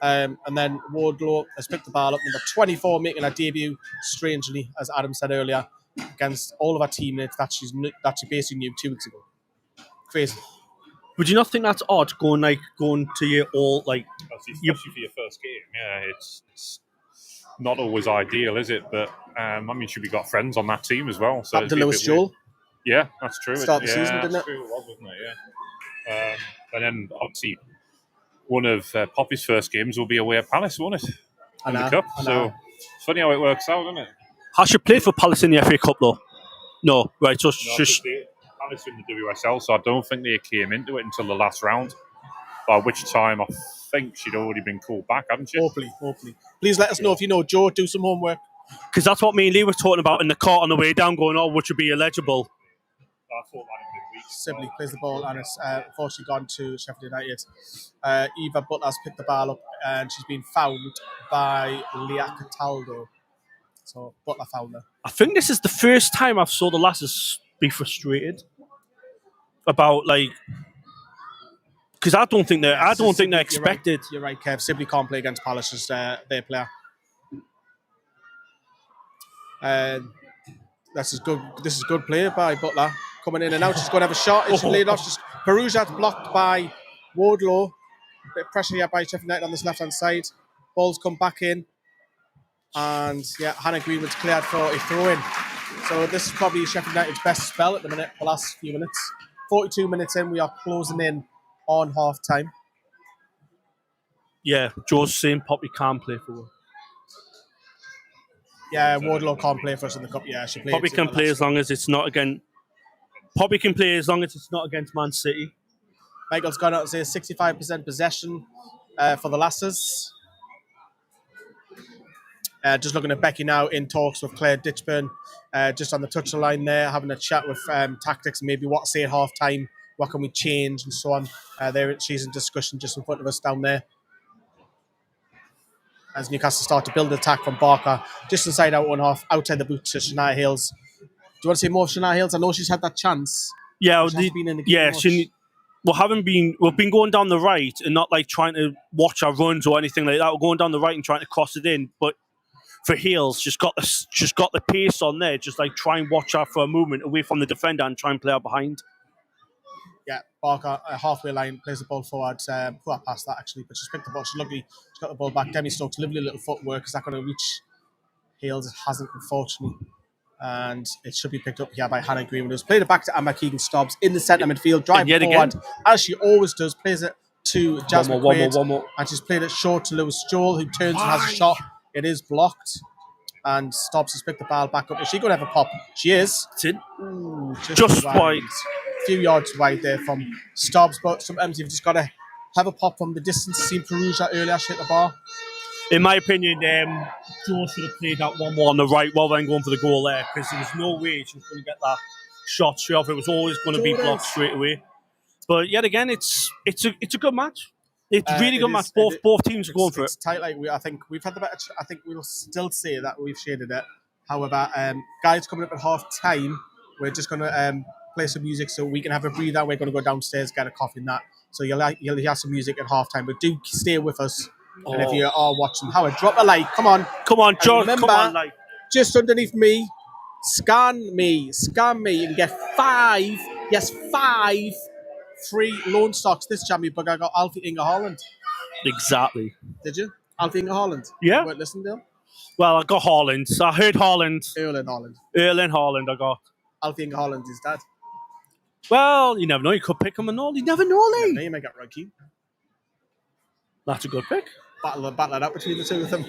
And then Wardlow has picked the ball up. Number 24 making her debut, strangely, as Adam said earlier, against all of our teammates that she basically knew 2 weeks ago. Crazy.
Would you not think that's odd going to your all
especially for your first game? Yeah, it's not always ideal, is it? But we got friends on that team as well. So
to Lewis Joel.
Yeah, that's true.
Start the season, didn't it?
True, it was, wasn't it? Yeah. And then obviously one of Poppy's first games will be away at Palace, won't it? In the Cup. So it's funny how it works out, isn't it?
Has she played for Palace in the FA Cup though? No, right. So
Palace in the WSL, so I don't think they came into it until the last round. By which time I think she'd already been called back, hadn't she?
Hopefully. Please let us know if you know Joe. Do some homework.
Because that's what me and Lee were talking about in the car on the way down, going, "Oh, would you be eligible?"
I thought that in midweek.
Sibley plays the ball, and it's unfortunately gone to Sheffield United. Eva Butler's picked the ball up, and she's been fouled by Leah Cataldo. So Butler fouled her.
I think this is the first time I've saw the lasses be frustrated about because I don't think they're expected.
You're right, Kev. Sibley can't play against Palace as their player. This is good play by Butler coming in and out. She's going to have a shot. And she laid off. Perugia's blocked by Wardlow. A bit of pressure here by Sheffield United on this left-hand side. Ball's come back in. And Hannah Greenwood's cleared for a throw-in. So this is probably Sheffield United's best spell at the minute, the last few minutes. 42 minutes in, we are closing in on half-time.
Yeah, Joe's saying Poppy can't play for her.
Yeah, Wardlow can't play for us in the cup. Yeah, she plays.
Poppy can play as long as it's not against. Poppy can play as long as it's not against Man City.
Michael's gone out and says 65% possession for the lasses. Just looking at Becky now in talks with Claire Ditchburn, just on the touch line there, having a chat with tactics and maybe what to say at half time, what can we change and so on. She's in discussion just in front of us down there. As Newcastle start to build an attack from Barker, just inside out one half, outside the boot to Shania Hills. Do you want to say more of Shania Hills? I know she's had that chance.
Yeah,
been in the game
we've been going down the right and not trying to watch our runs or anything like that. We're going down the right and trying to cross it in, but for Hills, just got the pace on there. Just try and watch her for a movement away from the defender and try and play her behind.
Yeah, Barker, halfway line, plays the ball forward. Poor pass that actually, but she's picked the ball. She's lovely. She's got the ball back. Demi Stokes, lovely little footwork. Is that going to reach Hales? It hasn't, unfortunately. And it should be picked up here by Hannah Greenwood, who's played it back to Emma Keegan-Stubbs in the centre midfield, driving forward, as she always does, plays it to Jasmine Quaid, and she's played it short to Lewis Joel, who turns and has a shot. It is blocked, and Stubbs has picked the ball back up. Is she going to have a pop? She is.
It's in.
Ooh,
just wide.
A few yards wide there from Stubbs, but sometimes you've just got to have a pop from the distance. Seen Perugia earlier, she hit the bar.
In my opinion, Joe should have played that one more on the right rather than going for the goal there, because there was no way she was going to get that shot straight off. It was always going to be blocked straight away. But yet again, it's a good match. It's really
It
good
is.
match. Both teams are going for
It's
it.
tight. I think we've had the better. I think we'll still say that we've shaded it. However, guys, coming up at half time, we're just gonna play some music so we can have a breather. We're gonna go downstairs, get a coffee and that. So you'll hear some music at half time, but do stay with us. And if
Oh.
you are watching, Howard, drop a like. Come on,
Come on,
and
George.
remember,
Come on, like.
just underneath me, scan me. You can get 5. Yes, 5 free loan stocks this jammy bug. I got Alfie Inga Holland.
Exactly.
Did you? Alfie Inga Holland.
Yeah.
You weren't listening to him?
Well, I got Haaland. So I heard Haaland.
Erling Holland.
Erling Haaland, I got.
Alfie Inga Holland is dad.
Well, you never know. You could pick him and all. You never know,
Yeah,
Lee.
you might get Rocky.
That's a good pick.
Battle it out between the two of them.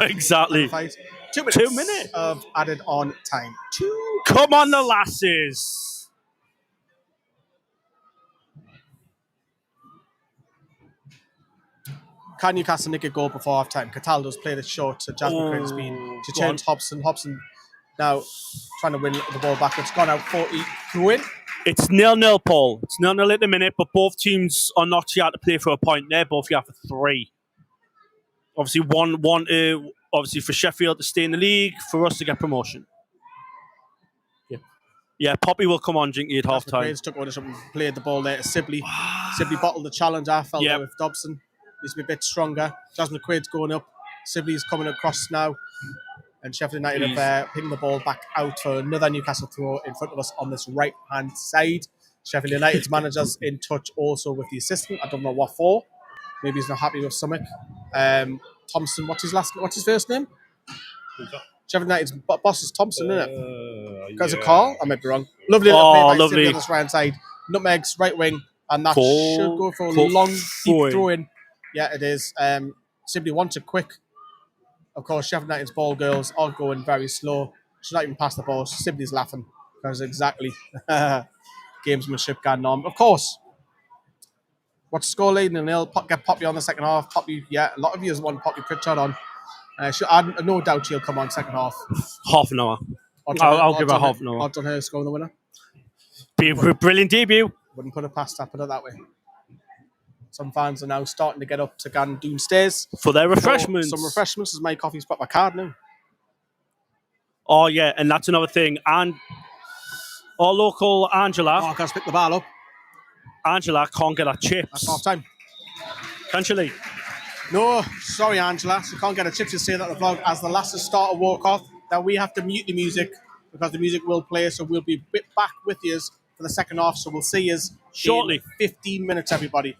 Exactly.
Fight. 2 minutes.
2 minutes.
Of added on time. 2.
Come on, the lasses.
Can Newcastle nick a goal before half time? Cataldo's played it short to Jasmine Crane's been to change Hobson. Hobson now trying to win the ball back. It's gone out 40 through in.
It's 0-0, Paul. It's 0-0 at the minute, but both teams are not yet to play for a point. They're both here for 3. Obviously, one obviously for Sheffield to stay in the league, for us to get promotion. Yeah, Poppy will come on, Jinky, at half time.
Crane's took ownership and played the ball there to Sibley. Sibley bottled the challenge. I felt there with Dobson. Needs to be a bit stronger. Jasmine Quaid's going up. Sibley's coming across now. And Sheffield United have pinged the ball back out for another Newcastle throw in front of us on this right-hand side. Sheffield United's manager's in touch also with the assistant. I don't know what for. Maybe he's not happy with something. Thompson, what's his first name? Sheffield United's boss is Thompson, isn't it? Because of Carl? I might be wrong. Lovely little play by Sibley on this right-hand side. Nutmeg's right wing. And that should go for a long, deep throw-in. Yeah, it is. Sibley wants it quick. Of course, Sheffield United's ball girls are going very slow. She's not even past the ball. Sibley's laughing. Because exactly gamesmanship going on. Of course. What's the score leading? 0-0. Get Poppy on the second half. Poppy, yeah, a lot of you want Poppy Pritchard on. No doubt she'll come on second half.
Half an hour. I'll give her half an hour.
Odds on her scoring the winner.
Be a brilliant debut.
Wouldn't put it past her, put it that way. Some fans are now starting to get up to Gan downstairs
for their refreshments.
Some refreshments, as my coffee's got my card now.
Oh, yeah, and that's another thing. And our local Angela.
Oh, I can't pick the ball up.
Angela can't get her chips.
That's half time.
Can't she, Lee?
No, sorry, Angela. She can't get her chips. You say that in the vlog. As the lasses start to walk off, that we have to mute the music because the music will play. So we'll be back with you for the second half. So we'll see you shortly. In 15 minutes, everybody.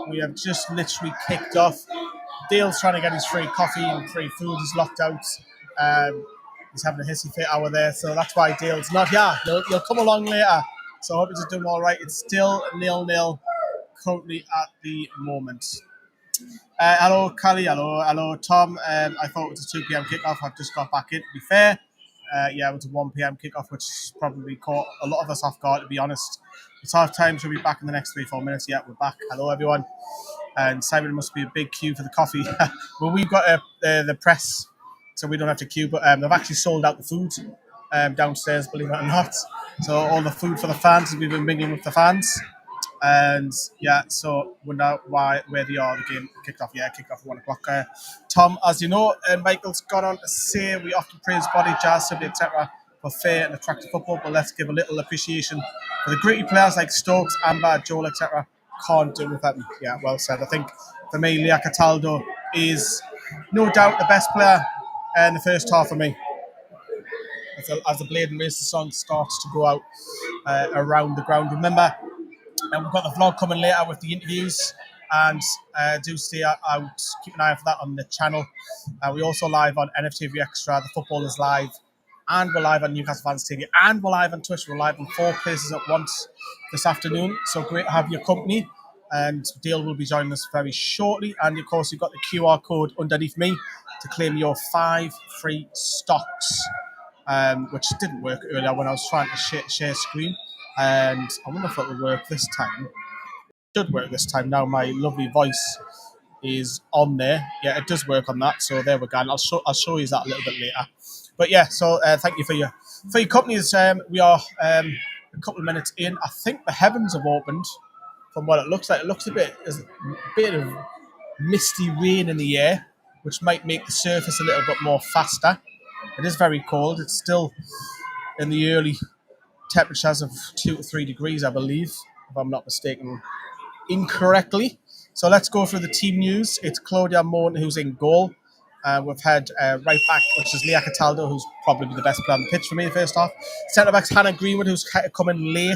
We have just literally kicked off. Dale's trying to get his free coffee and free food. He's locked out. He's having a hissy fit hour there, so that's why Dale's not here. He'll come along later. So I hope he's doing all right. It's still 0-0 currently at the moment. Hello, Callie. Hello, Tom. I thought it was a 2 p.m. kickoff. I've just got back in, to be fair. It was a 1 p.m. kickoff, which probably caught a lot of us off guard, to be honest. It's half time, so we'll be back in the next 3-4 minutes. Yeah, we're back. Hello, everyone. And Simon must be a big queue for the coffee. Well, we've got the press, so we don't have to queue, but they've actually sold out the food downstairs, believe it or not. So all the food for the fans, we've been mingling with the fans. And yeah, so wonder where they are. The game kicked off. Yeah, kicked off at 1 o'clock. Tom, as you know, Michael's gone on to say we often praise body, jazz, subject, etc. for fair and attractive football, but let's give a little appreciation for the gritty players like Stokes, Amber, Joel, etc. Can't do without me. Yeah, well said. I think for me, Leah Cataldo is no doubt the best player in the first half for me. As the Blade and Racer song starts to go out around the ground. Remember, and we've got the vlog coming later with the interviews, and do stay out, keep an eye out for that on the channel. We're also live on NFTV Extra, the football is live, and we're live on Newcastle Fans TV, and we're live on Twitch. We're live in 4 places at once this afternoon, so great to have your company, and Dale will be joining us very shortly. And of course, you've got the QR code underneath me to claim your 5 free stocks, which didn't work earlier when I was trying to share screen. And I wonder if it will work this time. It should work this time. Now my lovely voice is on there. Yeah, it does work on that. So there we go. And I'll show you that a little bit later. But yeah, so thank you for your companies. We are a couple of minutes in. I think the heavens have opened. From what it looks like, it looks there's a bit of misty rain in the air, which might make the surface a little bit more faster. It is very cold. It's still in the early temperatures of 2 to 3 degrees, I believe, if I'm not mistaken incorrectly. So let's go through the team news. It's Claudia Morton who's in goal. We've had right back, which is Leah Cataldo, who's probably the best player on the pitch for me in the first half. Centre backs Hannah Greenwood, who's come in late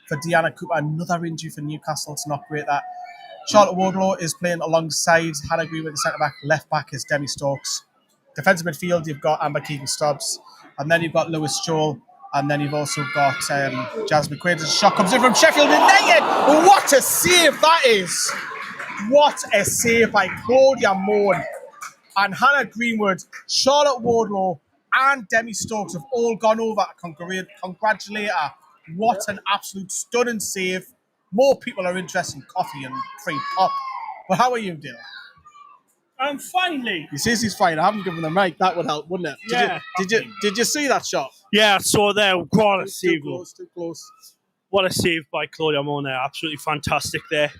for Deanna Cooper. Another injury for Newcastle. It's not great that. Charlotte Wardlaw is playing alongside Hannah Greenwood, the centre back. Left back is Demi Stokes. Defensive midfield, you've got Amber Keegan-Stubbs. And then you've got Lewis Joel. And then you've also got Jasmine Quaid. A shot comes in from Sheffield United. What a save that is! What a save by Claudia Morn. And Hannah Greenwood, Charlotte Wardlaw, and Demi Stokes have all gone over to congratulate her. What an absolute stunning save. More people are interested in coffee and free pop. But how are you, Dale?
I'm finally.
He says he's fine. I haven't given the mic. That would help, wouldn't it? Did you see that shot?
Yeah, I saw there. What a save.
Too close.
What a save by Claudia Moore there. Absolutely fantastic there.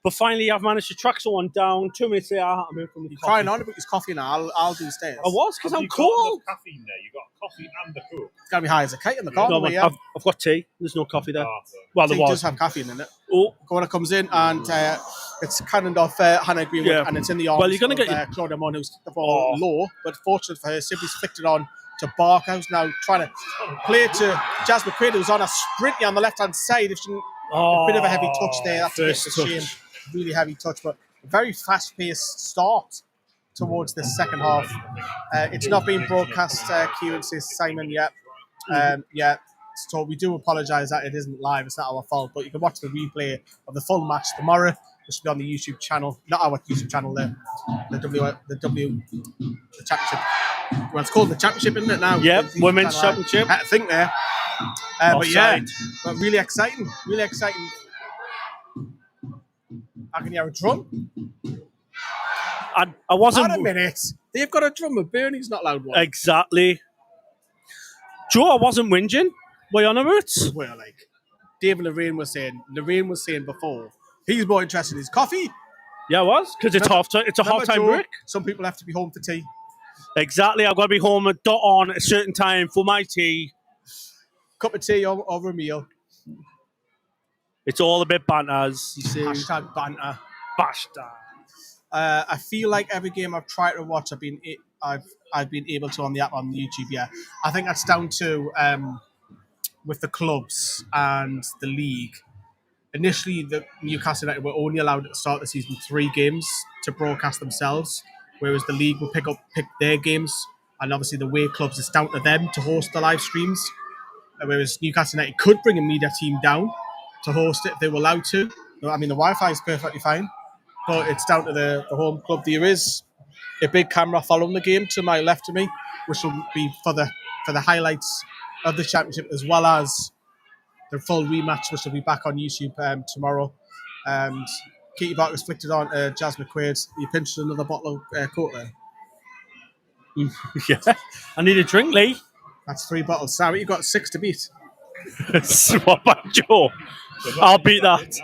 But finally, I've managed to track someone down. 2 minutes later, I'm in from the
You're
coffee.
crying on about his coffee now. I'll do stairs.
I was, because I'm
You've
cool.
got caffeine there. You've got coffee and the coke.
It's got to be high as a kite in the car.
No,
Yeah.
I've got tea. There's no coffee there.
Oh,
Well, there
Tea
was.
does have caffeine in it.
Oh,
Corner comes in and it's cannoned off Hannah Greenwood,
Yeah.
and it's in the arms
Well, you're gonna
of
get
Claudia Mon, who's kicked the ball low, but fortunate for her, Sibley's flicked it on to Barker, who's now trying to play it to Jasmine Quaid, who's on a sprint on the left-hand side. If she can, a bit of a heavy touch there. That's a bit of a shame. Really heavy touch, but a very fast-paced start towards the second half. It's not being broadcast, Kieran says Simon, yet. So we do apologise that it isn't live. It's not our fault, but you can watch the replay of the full match tomorrow. It should be on the YouTube channel, not our YouTube channel, the championship. Well, it's called the championship, isn't it now?
Yep, women's championship.
I think there. But yeah, but really exciting. I can hear a drum.
I wasn't.
Wait a minute. They've got a drum, but Bernie's not allowed one.
Exactly. Joe, I wasn't whinging. Were you on about?
Well, like David Lorraine was saying before, he's more interested in his coffee.
Yeah, I was, because it's half time. It's a half time break.
Some people have to be home for tea.
Exactly. I've got to be home at dot on a certain time for my tea.
Cup of tea over a meal.
It's all a bit banter, as you see.
Hashtag banter.
Basta.
I feel like every game I've tried to watch, I've been able to on the app on YouTube. Yeah, I think that's down to with the clubs and the league. initially the Newcastle United were only allowed at the start of the season 3 games to broadcast themselves, whereas the league will pick their games, and obviously the away clubs, it's down to them to host the live streams. Whereas Newcastle United could bring a media team down to host it if they were allowed to. I mean, the Wi-Fi is perfectly fine, but it's down to the home club. There is a big camera following the game to my left of me, which will be for the highlights of the championship, as well as the full rematch, which will be back on YouTube tomorrow. And Katie Barker's flicked it on Jazz McQuaid. You pinched another bottle of Coke there.
Yeah. I need a drink, Lee.
That's 3 bottles. Sorry, you've got 6 to beat.
Swap back, Joe. I'll beat that.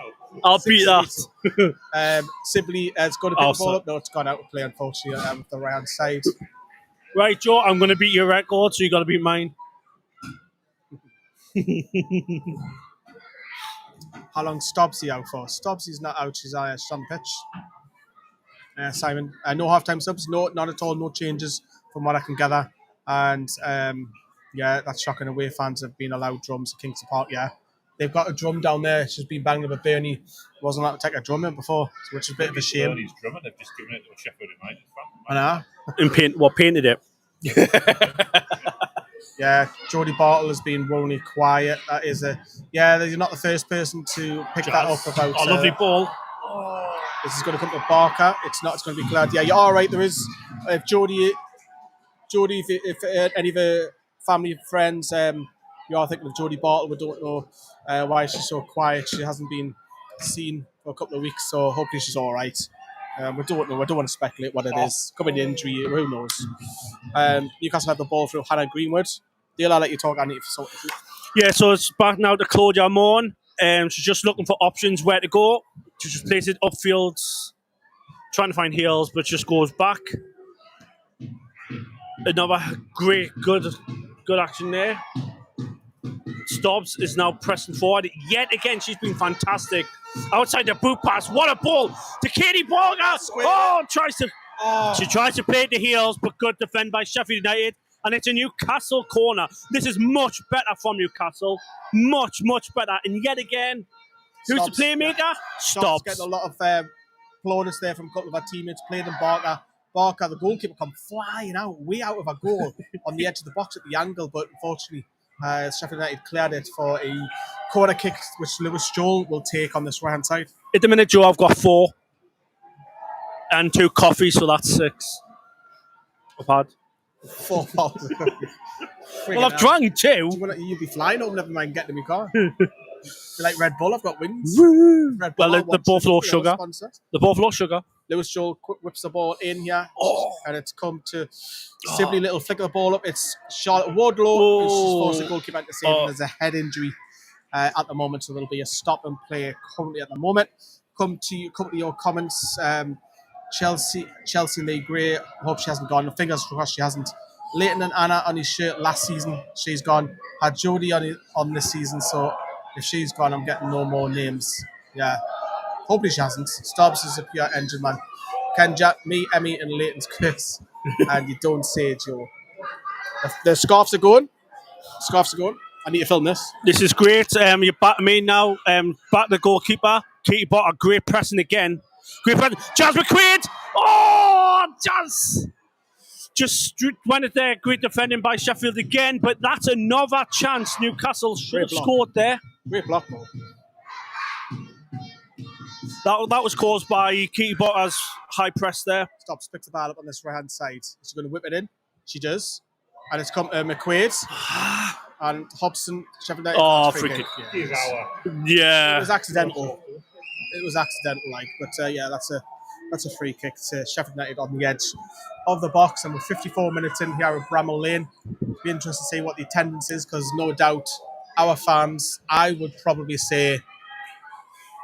I'll beat that.
Sibley has got to pick the ball up. No, it's gone out of play, unfortunately, with the right hand side.
Right, Joe, I'm going to beat your record, so you got to beat mine.
How long Stobbsy out for? Stobbsy's not out. She's on the pitch. Simon, no half-time subs. No, not at all. No changes from what I can gather. And yeah, that's shocking. Away fans have been allowed drums at Kingston Park. Yeah, they've got a drum down there. She's been banged with Bernie. Wasn't allowed to take a drum in before, which is a bit of a shame.
Bernie's drummer, they've just given it to a Sheffield United fan.
I know.
And painted it?
Yeah, Jodie Bartle has been woefully quiet. That is you're not the first person to pick that up about.
A lovely ball.
This is going to come to Barker. It's not. It's going to be Glad. Yeah, you're all right. There is Jodie, if any of her family friends, you are thinking of Jodie Bartle. We don't know why she's so quiet. She hasn't been seen for a couple of weeks, so hopefully she's all right. We don't know. I don't want to speculate what it is. Could be an injury. Who knows? Newcastle have the ball through Hannah Greenwood. Dale, I'll let you talk. I need to.
Yeah, so it's back now to Claudia Morn. She's just looking for options where to go. She just plays it upfield, trying to find heels, but just goes back. Another great, good action there. Stobbs is now pressing forward. Yet again, she's been fantastic. Outside the boot pass. What a ball to Katie Barker. She tries to play it to heels, but good defend by Sheffield United. And it's a Newcastle corner. This is much better from Newcastle. Much, much better. And yet again, who's the playmaker?
Yeah.
Stobbs.
Getting a lot of plaudits there from a couple of our teammates. Played in Barker. Barker, the goalkeeper, come flying out, way out of a goal on the edge of the box at the angle. But unfortunately, Sheffield United cleared it for a corner kick, which Lewis Joel will take on this right-hand side.
At the minute, Joe, I've got 4. And 2 coffees, so that's 6. I've had.
4 bottles.
Well, I've drank 2.
You'll be flying home, never mind getting in my car. Be like Red Bull, I've got wings. Red Bull,
well, the both low sugar. The both low sugar.
Lewis Joel whips the ball in here, and it's come to Sibley, little flick of the ball up. It's Charlotte Wardlow, who's forced the goalkeeper to save, and there's a head injury at the moment, so there'll be a stop and play currently at the moment. Come to your comments. Chelsea Lee Gray. Hope she hasn't gone. Fingers crossed she hasn't. Leighton and Anna on his shirt last season. She's gone. Had Jodie on this season. So if she's gone, I'm getting no more names. Yeah. Hopefully she hasn't. Stobbs is a pure engine man. Ken Jack, me, Emmy, and Leighton's curse. And you don't say, Joe. The scarves are going. I need to film this.
This is great. You're back to me now. Back to the goalkeeper. Katie Barker, great pressing again. Great pressing. Jazz McQuaid. Oh, Jazz. Just went it there. Great defending by Sheffield again. But that's another chance Newcastle should have scored there.
Great block, though.
That was caused by Katie Barker's high press there.
Stobbs picks the ball up on this right-hand side. She's going to whip it in. She does. And it's come to McQuaid. And Hobson, Sheffield United.
Oh, free kick. Yeah.
It was accidental. But yeah, that's a free kick to Sheffield United on the edge of the box. And we're 54 minutes in here at Bramall Lane. Be interested to see what the attendance is, because no doubt our fans, I would probably say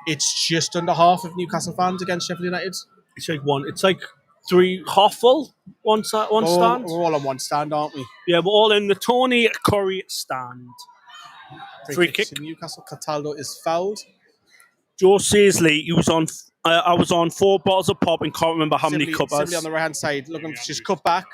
it's just under half of Newcastle fans against Sheffield United.
It's like 3 half full, one stand.
We're all on one stand, aren't we?
Yeah, we're all in the Tony Curry stand. Free kick
to Newcastle. Cataldo is fouled.
Joe Saisley, he was on. I was on 4 bottles of pop and can't remember how many covers.
Simply on the right hand side, looking. She's cut back.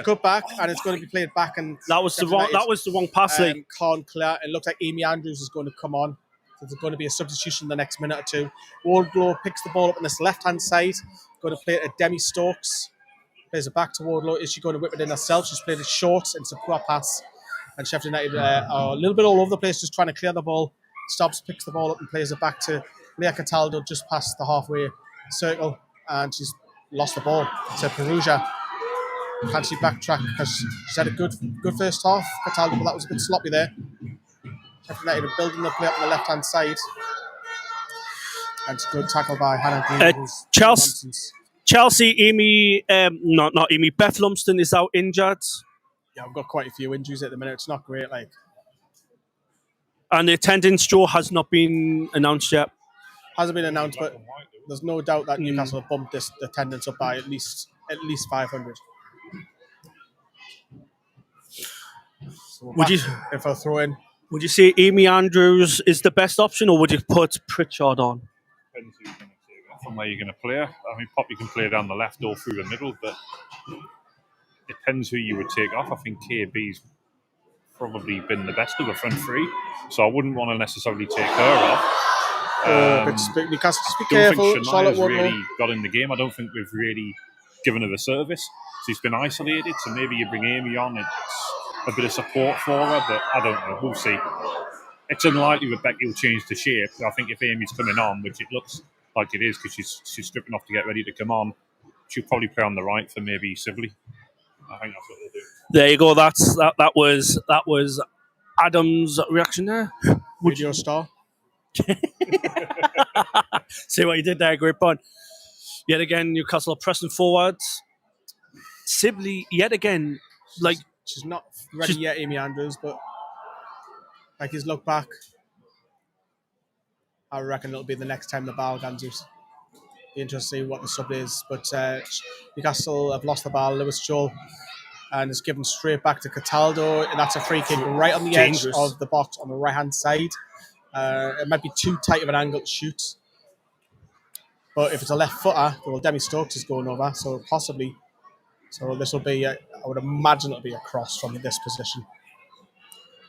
Cut back, and it's going to be played back. And
that was the wrong pass.
Can't clear. It looks like Amy Andrews is going to come on. So there's going to be a substitution in the next minute or two. Wardlow picks the ball up on this left-hand side. Going to play it at Demi Stokes. Plays it back to Wardlow. Is she going to whip it in herself? She's played it short. It's a poor pass. And Sheffield United are a little bit all over the place, just trying to clear the ball. Stops, picks the ball up and plays it back to Leah Cataldo just past the halfway circle. And she's lost the ball to Perugia. Can she backtrack? Because she's had a good first half, Cataldo, but that was a bit sloppy there. Sheffield United are building the play up on the left-hand side. And it's a good tackle by Hannah Green.
Chelsea, Amy, not Amy, Beth Lumsden is out injured.
Yeah, I've got quite a few injuries at the minute. It's not great, like.
And the attendance, Joe, has not been announced yet.
Hasn't been announced, but there's no doubt that Newcastle have bumped this attendance up by at least 500. So if I throw in,
would you say Amy Andrews is the best option, or would you put Pritchard on?
Depends who you're going to take off and where you're going to play. I mean, Poppy can play down the left or through the middle, but depends who you would take off. I think KB's probably been the best of the front three, so I wouldn't want to necessarily take her off.
Just be
I
careful.
don't think Shania's really got in the game. I don't think we've really given her the service. She's been isolated, so maybe you bring Amy on. It's a bit of support for her, but I don't know. We'll see. It's unlikely that Becky will change the shape. I think if Amy's coming on, which it looks like it is because she's stripping off to get ready to come on, she'll probably play on the right for maybe Sibley. I think that's what they'll do.
There you go. That was Adam's reaction there.
Video star.
See what you did there, great point. Yet again, Newcastle are pressing forward. Sibley, yet again, like
she's not ready yet, Amy Andrews, but like his look back, I reckon it'll be the next time the ball ganses. Be interesting to see what the sub is, but Newcastle have lost the ball. Lewis Joel, and it's given straight back to Cataldo, and that's a free kick right on the edge of the box on the right hand side. It might be too tight of an angle to shoot, but if it's a left footer, well, Demi Stokes is going over, so possibly. So this will be, I would imagine it'll be a cross from this position.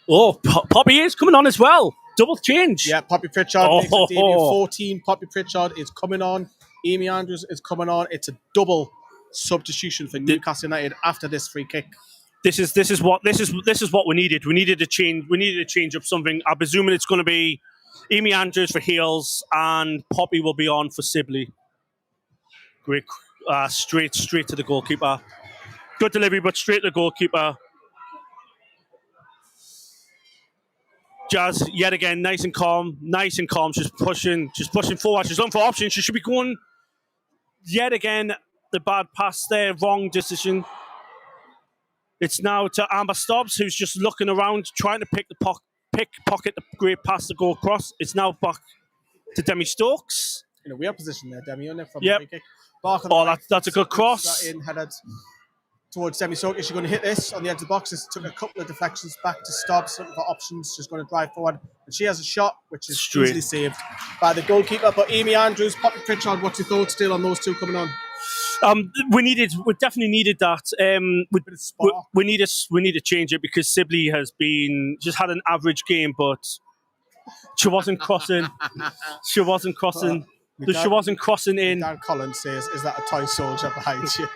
Oh, Poppy is coming on as well. Double change.
Yeah, Poppy Pritchard makes a debut. 14. Poppy Pritchard is coming on. Amy Andrews is coming on. It's a double substitution for Newcastle United after this free kick.
This is what we needed. We needed to change up something. I'm presuming it's going to be Amy Andrews for heels and Poppy will be on for Sibley. Great, straight to the goalkeeper. Good delivery, but straight to the goalkeeper. Jazz yet again, nice and calm. She's pushing forward. She's looking for options. She should be going. Yet again, the bad pass there, wrong decision. It's now to Amber Stubbs, who's just looking around, trying to pick pocket the great pass to go across. It's now back to Demi Stokes.
In a weird position there, Demi, on it from
the
free kick.
That's a good cross.
That in, headed towards Demi Stokes. Is she going to hit this on the edge of the box? This took a couple of deflections back to Stubbs, looking for options. She's going to drive forward, and she has a shot, which is easily saved by the goalkeeper. But Amy Andrews, Poppy Pritchard, what's your thoughts still on those two coming on?
We definitely needed that. We need to change it because Sibley has just had an average game, but she wasn't crossing. She wasn't crossing in.
Dan Collins says, "Is that a toy soldier behind you?"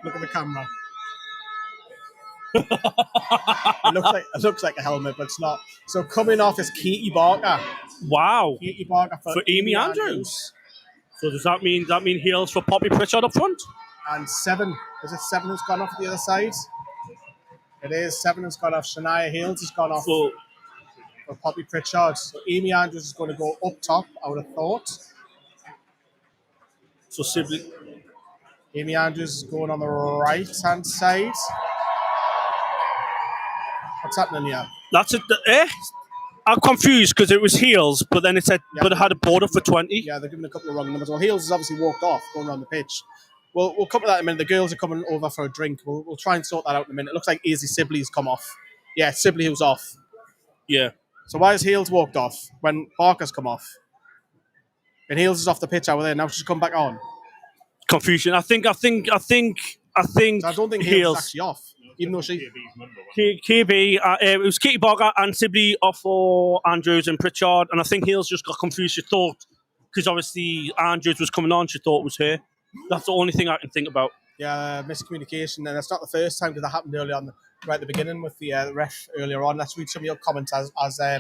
Look at the camera. It looks like a helmet, but it's not. So coming off is Katie Barker.
Wow.
Katie Barker
for Amy Andrews. So does that mean heels for Poppy Pritchard up front?
And 7. Is it 7 who's gone off the other side? It is 7 who's gone off. Shania Hales has gone off for Poppy Pritchard. So Amy Andrews is going to go up top, I would have thought.
So Sibley.
Amy Andrews is going on the right-hand side. What's happening here?
That's it. I'm confused because it was heels, but then it said, but it had a border for 20.
Yeah, they're giving a couple of wrong numbers. Well, heels has obviously walked off, going around the pitch. We'll come to that in a minute. The girls are coming over for a drink. We'll try and sort that out in a minute. It looks like Izzy Sibley's come off. Yeah, Sibley who's off.
Yeah.
So why has Heels walked off when Barker's come off? And Heels is off the pitch over there. Now she's come back on.
Confusion. I think
So I don't think Heels is actually off. even though she.
KB, it was Katie Barker and Sibley off for Andrews and Pritchard, and I think Hales just got confused. She thought, because obviously Andrews was coming on, she thought it was her. That's the only thing I can think about.
Yeah, miscommunication, and it's not the first time because that happened early on, right at the beginning with the ref earlier on. Let's read some of your comments as they're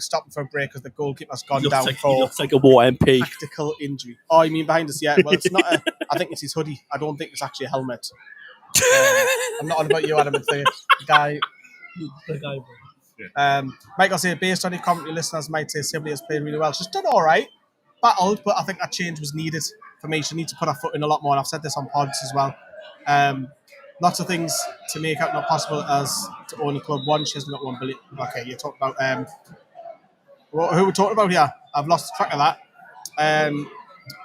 stopping for a break because the goalkeeper's gone down
He
for
looks like a war MP.
tactical injury. Oh, you mean behind us? Yeah, well, it's not. I think it's his hoodie. I don't think it's actually a helmet. I'm not on about you, Adam. It's the guy. Michael said, based on your commentary, listeners might say Sibley has played really well. She's done all right, battled, but I think that change was needed for me. She needs to put her foot in a lot more. And I've said this on pods as well. Lots of things to make out not possible as to own a club. One, she hasn't got one billion. Okay, you're talking about who we're talking about here. I've lost track of that.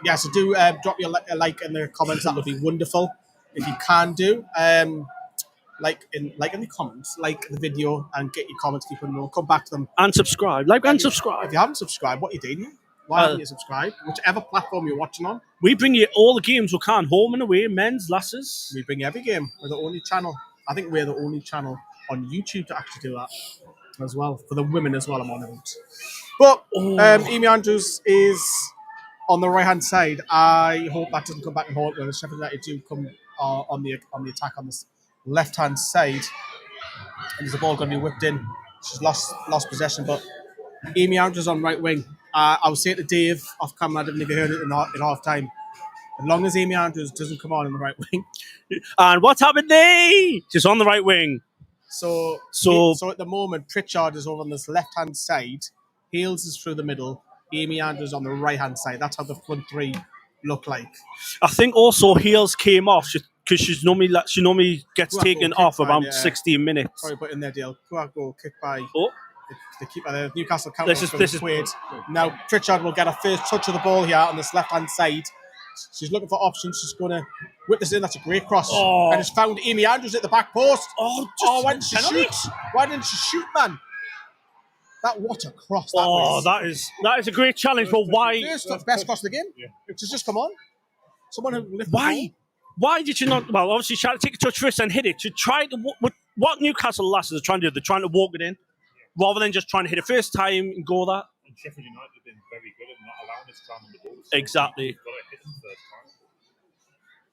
Yeah, so do drop your a like in the comments. That would be wonderful if you can do. Like in the comments, like the video, and get your comments. Keep them. We'll come back to them.
And subscribe. And subscribe.
If you haven't subscribed, what are you doing? Why haven't you subscribed? Whichever platform you're watching on.
We bring you all the games we can, home and away, men's, lasses.
We bring every game. We're the only channel. I think we're the only channel on YouTube to actually do that as well. For the women as well, I'm on it. But Amy Andrews is on the right-hand side. I hope that doesn't come back and haunt when the Sheffield United do come on the attack on this left-hand side. And there's a ball going to be whipped in. She's lost possession, but Amy Andrews on right wing. I was saying to Dave off camera, I didn't think I heard it in half time. As long as Amy Andrews doesn't come on in the right wing.
And what's happened there? She's on the right wing.
So at the moment, Pritchard is over on this left-hand side. Hales is through the middle. Amy Andrews on the right-hand side. That's how the front three look like.
I think also Hales came off because she normally gets taken off around 16 minutes.
Sorry, but in their deal. Go kick by.
Oh.
The keeper there, Newcastle counter.
This is
weird. Now Pritchard will get a first touch of the ball here on this left-hand side. She's looking for options. She's going to whip this in. That's a great cross.
Oh.
And it's found Amy Andrews at the back post.
Why
didn't she shoot? Why didn't she shoot, man? What a cross that was.
That is a great challenge, but why?
Best cross of the game. Yeah. She's just come on. Someone who lifted
Why? Why did you not? Well, obviously, she had to take a touch first and hit it. She tried what Newcastle lasses are trying to do. They're trying to walk it in. Rather than just trying to hit it first time and go that.
And Sheffield United have been very good at not allowing us to run on the ball.
Exactly.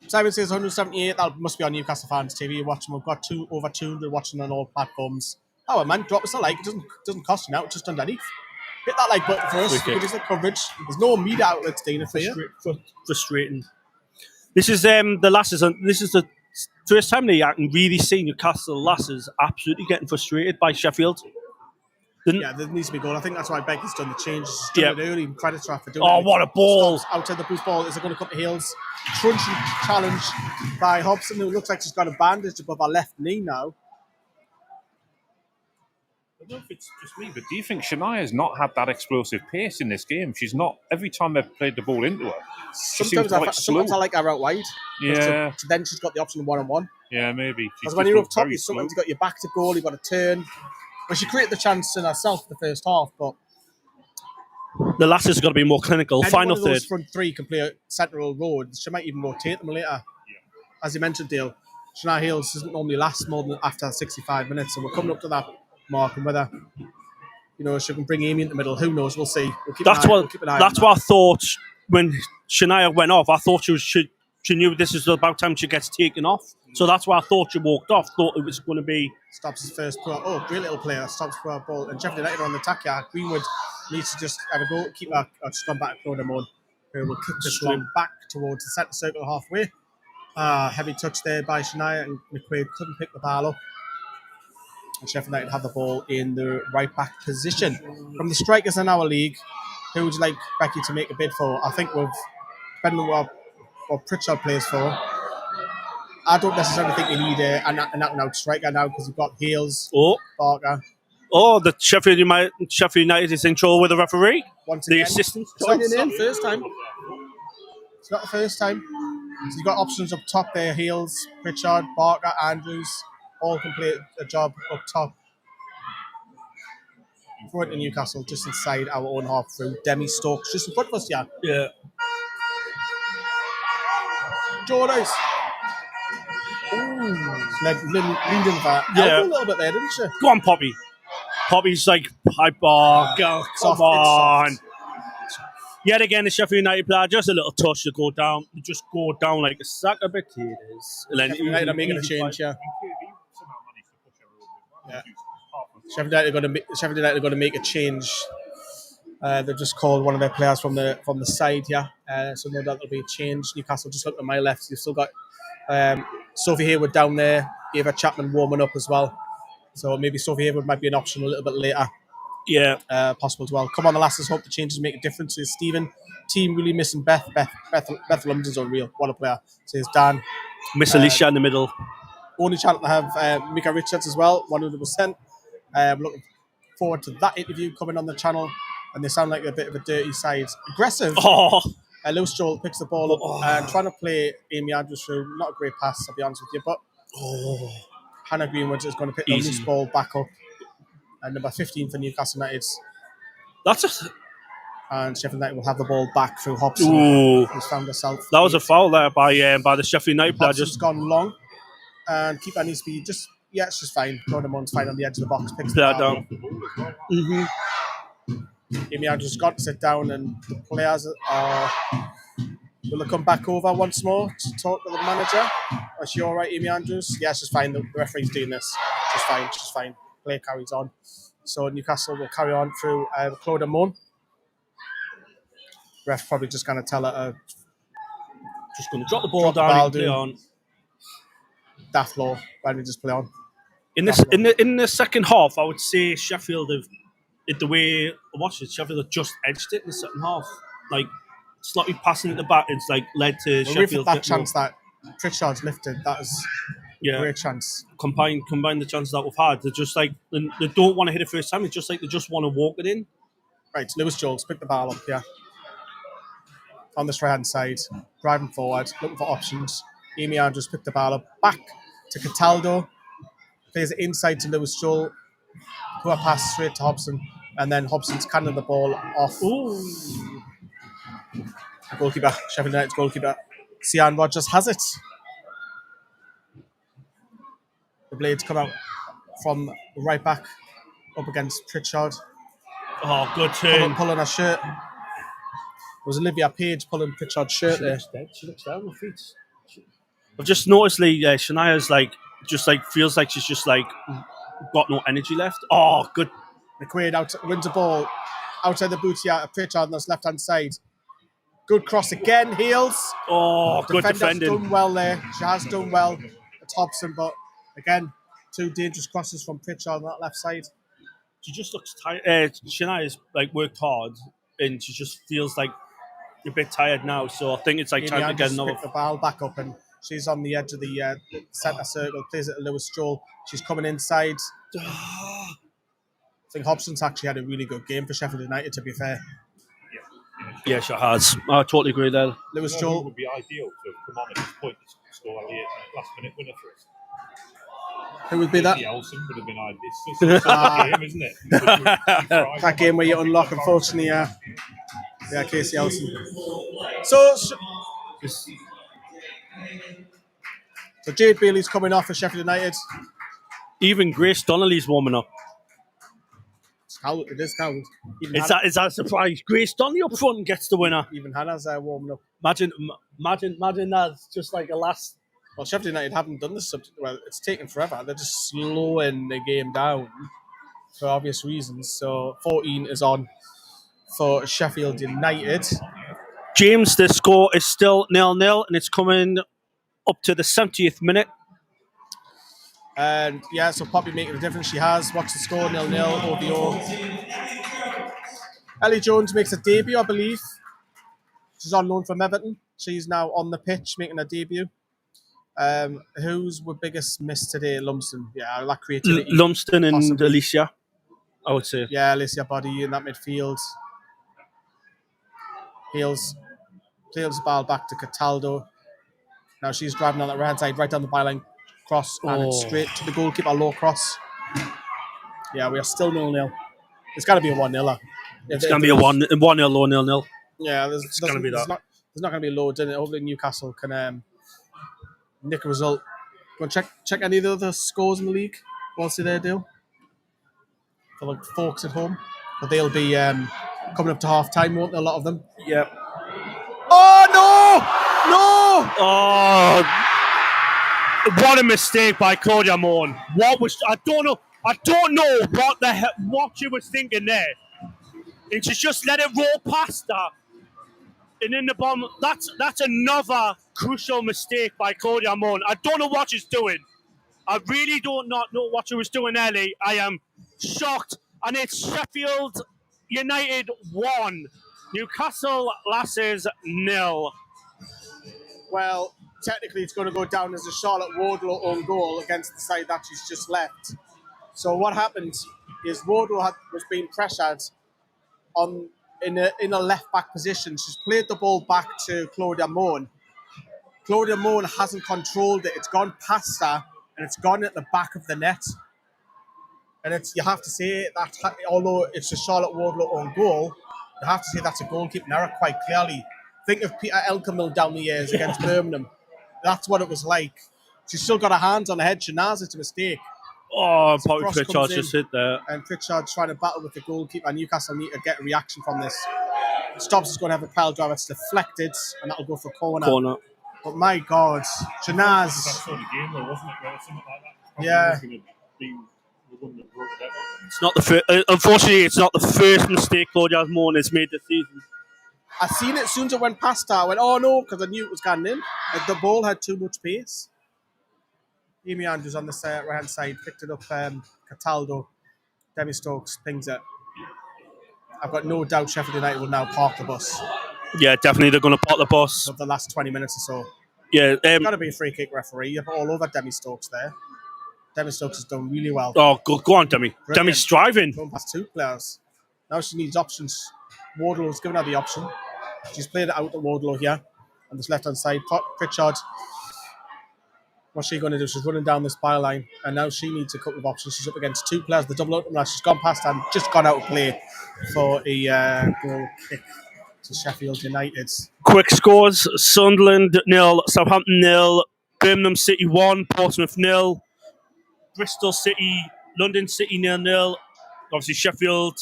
Simon says 178. That must be on Newcastle Fans TV. Watching. We've got over 200 watching on all platforms. Oh man, drop us a like. It doesn't cost you now. It's just underneath. Hit that like button for us. Give us the coverage. There's no media outlets doing it for you.
Frustrating. This is the lasses, and this is the first time I can really see Newcastle lasses absolutely getting frustrated by Sheffield.
Yeah, there needs to be a goal. I think that's why Becky's done the change. She's done it early. Credit to her for doing it.
Oh, what a ball.
Outside the boost ball. Is it going to come to Hales? Crunchy challenge by Hobson, who looks like she's got a bandage above her left knee now.
I don't know if it's just me, but do you think Shania's not had that explosive pace in this game? She's not. Every time they've played the ball into her,
sometimes I like her out wide.
Yeah.
So then she's got the option of one-on-one.
Yeah, maybe.
Because when you're up top, you sometimes got your back to goal, you've got to turn. Well, she created the chance in herself in the first half, but
the lasses have got to be more clinical. Final third.
Front three can play a central road. She might even rotate them later. Yeah. As you mentioned, Dale, Shania Hales doesn't normally last more than after 65 minutes, and we're coming up to that mark. And whether she can bring Amy in the middle, who knows? We'll see.
That's what I thought when Shania went off. I thought she knew this is about time she gets taken off. So that's why I thought she walked off. Thought it was going to be...
Stops his first pull. Oh, great little player. Stops for a ball. And Sheffield United on the attack. Yeah, Greenwood needs to just have a go. Keep her. Just gone back to Claude Amon, who will kick this one back towards the centre circle halfway. Heavy touch there by Shania, and McQuaid couldn't pick the ball up. And Sheffield United have the ball in the right back position. From the strikers in our league, who would you like Becky to make a bid for? I think depending on what Pritchard plays for, I don't necessarily think we need an out-and-out striker now because we've got Hales, Barker.
Oh, the Sheffield United is in trouble with the referee.
Once again,
the assistant.
It's not the first time. It's not the first time. So you've got options up top there: Hales, Pritchard, Barker, Andrews. All can play a job up top. Throw it to Newcastle, just inside our own half through. Demi Stokes, just in front of us,
Yeah.
Jordan. Leaned in that
Yeah.
elbow a little bit there, didn't she?
Go on, Poppy. Poppy's like, girl, come
Soft,
on.
it's soft.
Yet again, the Sheffield United player, just a little touch to go down. Just go down like a sack of potatoes. And then
Sheffield United are making a
easy
change,
fight.
yeah. Sheffield United are going to make a change. They've just called one of their players from the side here, so no doubt there'll be a change. Newcastle just look to my left. You've still got Sophie Hayward down there, Eva Chapman warming up as well. So maybe Sophie Hayward might be an option a little bit later.
Yeah.
Possible as well. Come on, the lasses. Hope the changes make a difference. Says Stephen. Team really missing Beth London's unreal. What a player. Says Dan.
Miss Alicia in the middle.
Only chance to have Mika Richards as well, 100%. Looking forward to that interview coming on the channel. And they sound like a bit of a dirty side. Aggressive.
Oh.
Lewis Joel picks the ball up and trying to play Amy Andrews through. Not a great pass, I'll be honest with you. But Hannah Greenwood is going to pick the loose ball back up. And number 15 for Newcastle United. And Sheffield United will have the ball back through Hobson.
Ooh.
Who's found herself.
That was a foul there by the Sheffield United player.
Hobson's gone long. And keeper needs to be it's just fine. Gordon's fine on the edge of the box. Picks the ball down.
Mm-hmm.
Amy Andrews has got to sit down, and the players will they come back over once more to talk to the manager? Is she all right, Amy Andrews? Yeah, she's fine. The referee's doing this. She's fine. Play carries on. So Newcastle will carry on through Claude Amon. Ref probably just going to tell her
just going to drop the ball down and play on.
Daft law. Why don't we just play on?
In the second half, I would say Sheffield have. The way I watched it, Sheffield have just edged it in the second half. Like, slightly passing at the back, it's like led to Sheffield.
That chance that Pritchard's lifted, that is a great chance. Combine
the chances that we've had. They're just like, they don't want to hit it first time. It's just like they just want to walk it in.
Right, Lewis Jones, pick the ball up here. On this right-hand side, driving forward, looking for options. Amy Andrews picked the ball up, back to Cataldo. Plays it inside to Lewis Joel, who a pass straight to Hobson. And then Hobson's cannon the ball off.
Ooh.
Goalkeeper, Sheffield United's goalkeeper, Sian Rogers has it. The blades come out from right back up against Pritchard.
Oh, good turn.
Pulling her shirt. It was Olivia Page pulling Pritchard's shirt there.
She looks down on her feet. I've just noticed Shania's feels like she's just got no energy left. Oh, good.
McQuaid wins the ball outside the boots here. Pritchard on this left-hand side. Good cross again. Heels.
Oh, good defending.
Done well there. She has done well at Hobson, but again, two dangerous crosses from Pritchard on that left side.
She just looks tired. Shania's worked hard, and she just feels like a bit tired now. So I think it's time to get another.
Pick the ball back up, and she's on the edge of the centre circle. Plays it to Lewis Joel. She's coming inside. I think Hobson's actually had a really good game for Sheffield United, to be fair.
Yeah, she has. I totally agree there.
Lewis Joel
would be ideal to come on at this point to score a last-minute winner for us.
Who would be that?
Elson would have been ideal. It's a game, isn't it?
That game where you unlock, unfortunately, Casey Elson. So Jade Bailey's coming off for Sheffield United.
Even Grace Donnelly's warming up.
It is cold.
Is that a surprise? Grace Donnelly up front gets the winner.
Even Hannah's warming up.
Imagine that's just like a last.
Well, Sheffield United haven't done this. Well, it's taken forever. They're just slowing the game down for obvious reasons. So 14 is on for Sheffield United.
James, the score is still 0-0, and it's coming up to the 70th minute.
And so Poppy making a difference. She has. Watch the score, 0-0, OBO. Ellie Jones makes a debut, I believe. She's on loan from Everton. She's now on the pitch making a debut. Who's the biggest miss today? Lumsden. Yeah, I like creativity.
Lumsden and possibly. Alicia, I would say.
Yeah, Alicia Body in that midfield. Heels. Plays the ball back to Cataldo. Now she's driving on that right hand side, right down the byline. Cross, and it's straight to the goalkeeper, low cross. Yeah, we are still 0-0. It's got to be a 1-0.
It's going to be a 1-0, low 0-0.
Yeah, it's
going to be that.
There's not going to be loads in it. Hopefully Newcastle can nick a result Go and check any of the other scores in the league whilst you're there, Dale. For like folks at home. But they'll be coming up to half time, won't they, a lot of them?
Yep.
Oh no! No!
Oh, what a mistake by Claudia Morn. I don't know what she was thinking there. And she just let it roll past her. And in the bomb, that's another crucial mistake by Claudia Morn. I don't know what she's doing. I really don't not know what she was doing, Ellie. I am shocked. And it's Sheffield United 1, Newcastle Lasses 0.
Well, technically it's going to go down as a Charlotte Wardlow own goal against the side that she's just left. So what happened is Wardlow was being pressured in a left back position. She's played the ball back to Claudia Morn. Claudia Morn hasn't controlled it. It's gone past her and it's gone at the back of the net. And you have to say that although it's a Charlotte Wardlow own goal, you have to say that's a goalkeeping error quite clearly. Think of Peter Elkamil down the years against Birmingham. That's what it was like. She's still got her hands on her head. She knows it's a mistake.
Oh,
So
probably Pritchard just hit there.
And Pritchard's trying to battle with the goalkeeper. Newcastle need to get a reaction from this. Stops is going to have a pile drive. It's deflected, and that'll go for corner. But my God, Shanaz.
That sort of game, though, wasn't it? Or something like that.
Yeah.
It's not the first. Unfortunately, it's not the first mistake Claudia Morn has made this season.
I seen it as soon as it went past her. I went, oh no, because I knew it was going in. The ball had too much pace. Amy Andrews on the right hand side picked it up. Cataldo, Demi Stokes pings it. I've got no doubt Sheffield United will now park the bus.
Yeah, definitely they're going to park the bus.
Of the last 20 minutes or so.
Yeah,
got to be a free kick referee. You're all over Demi Stokes there. Demi Stokes has done really well.
Oh, go on, Demi.
Brilliant.
Demi's striving.
Going past two players. Now she needs options. Wardlow's given her the option. She's played it out to Wardlow here on this left-hand side. Pritchard, what's she going to do? She's running down this byline, and now she needs a couple of options. She's up against two players. The double up now. She's gone past and just gone out of play for a goal kick to Sheffield United.
Quick scores: Sunderland 0, Southampton 0, Birmingham City 1, Portsmouth 0, Bristol City, London City 0-0. Obviously Sheffield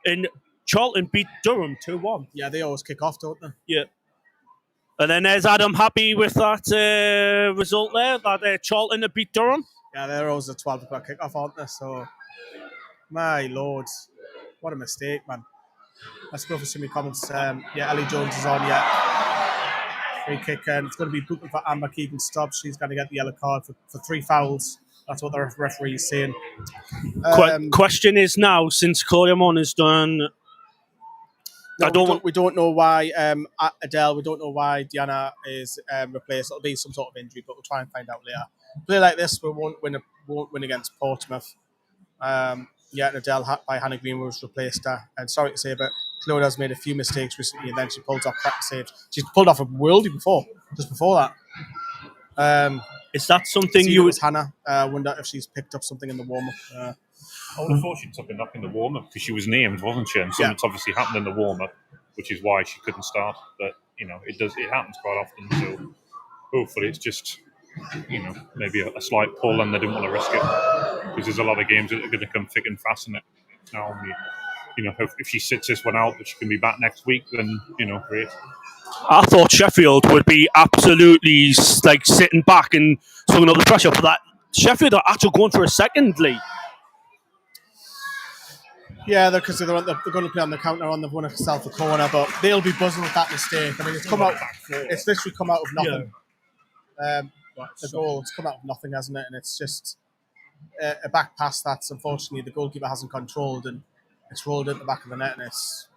and Charlton beat Durham 2-1.
Yeah, they always kick off, don't they?
Yeah. And then there's Adam happy with that result there, that Charlton beat Durham.
Yeah, they're always a 12 o'clock kick-off, aren't they? So, my lord, what a mistake, man. Let's go for some comments. Ellie Jones is on, free kick, and it's going to be booked for Amber Keegan stops. She's going to get the yellow card for 3 fouls. That's what the referee is saying.
Question is now, since Claudia Morn has done...
We don't know why Adele. We don't know why Diana is replaced. It'll be some sort of injury, but we'll try and find out later. Play like this, we won't win against Portsmouth. And Adele by Hannah Green was replaced her. And sorry to say, but Claudia's made a few mistakes recently, and then she pulls off practice saves. She's pulled off a worldie just before that.
Is that something you would...
Hannah? I wonder if she's picked up something in the warm up.
I would have thought she took a knock in the warm-up because she was named, wasn't she? And something's obviously happened in the warm-up, which is why she couldn't start. But, it happens quite often. So hopefully it's just, maybe a slight pull and they didn't want to risk it. Because there's a lot of games that are going to come thick and fast in it. Now, if she sits this one out, but she can be back next week, then, great.
I thought Sheffield would be absolutely sitting back and soaking up the pressure, but that Sheffield are actually going for a second lead.
Yeah, because they're going to play on the counter on the one herself the corner, but they'll be buzzing with that mistake. I mean, it's literally come out of nothing. Yeah. The goal, it's come out of nothing, hasn't it? And it's just a back pass that's unfortunately the goalkeeper hasn't controlled, and it's rolled at the back of the net, and it's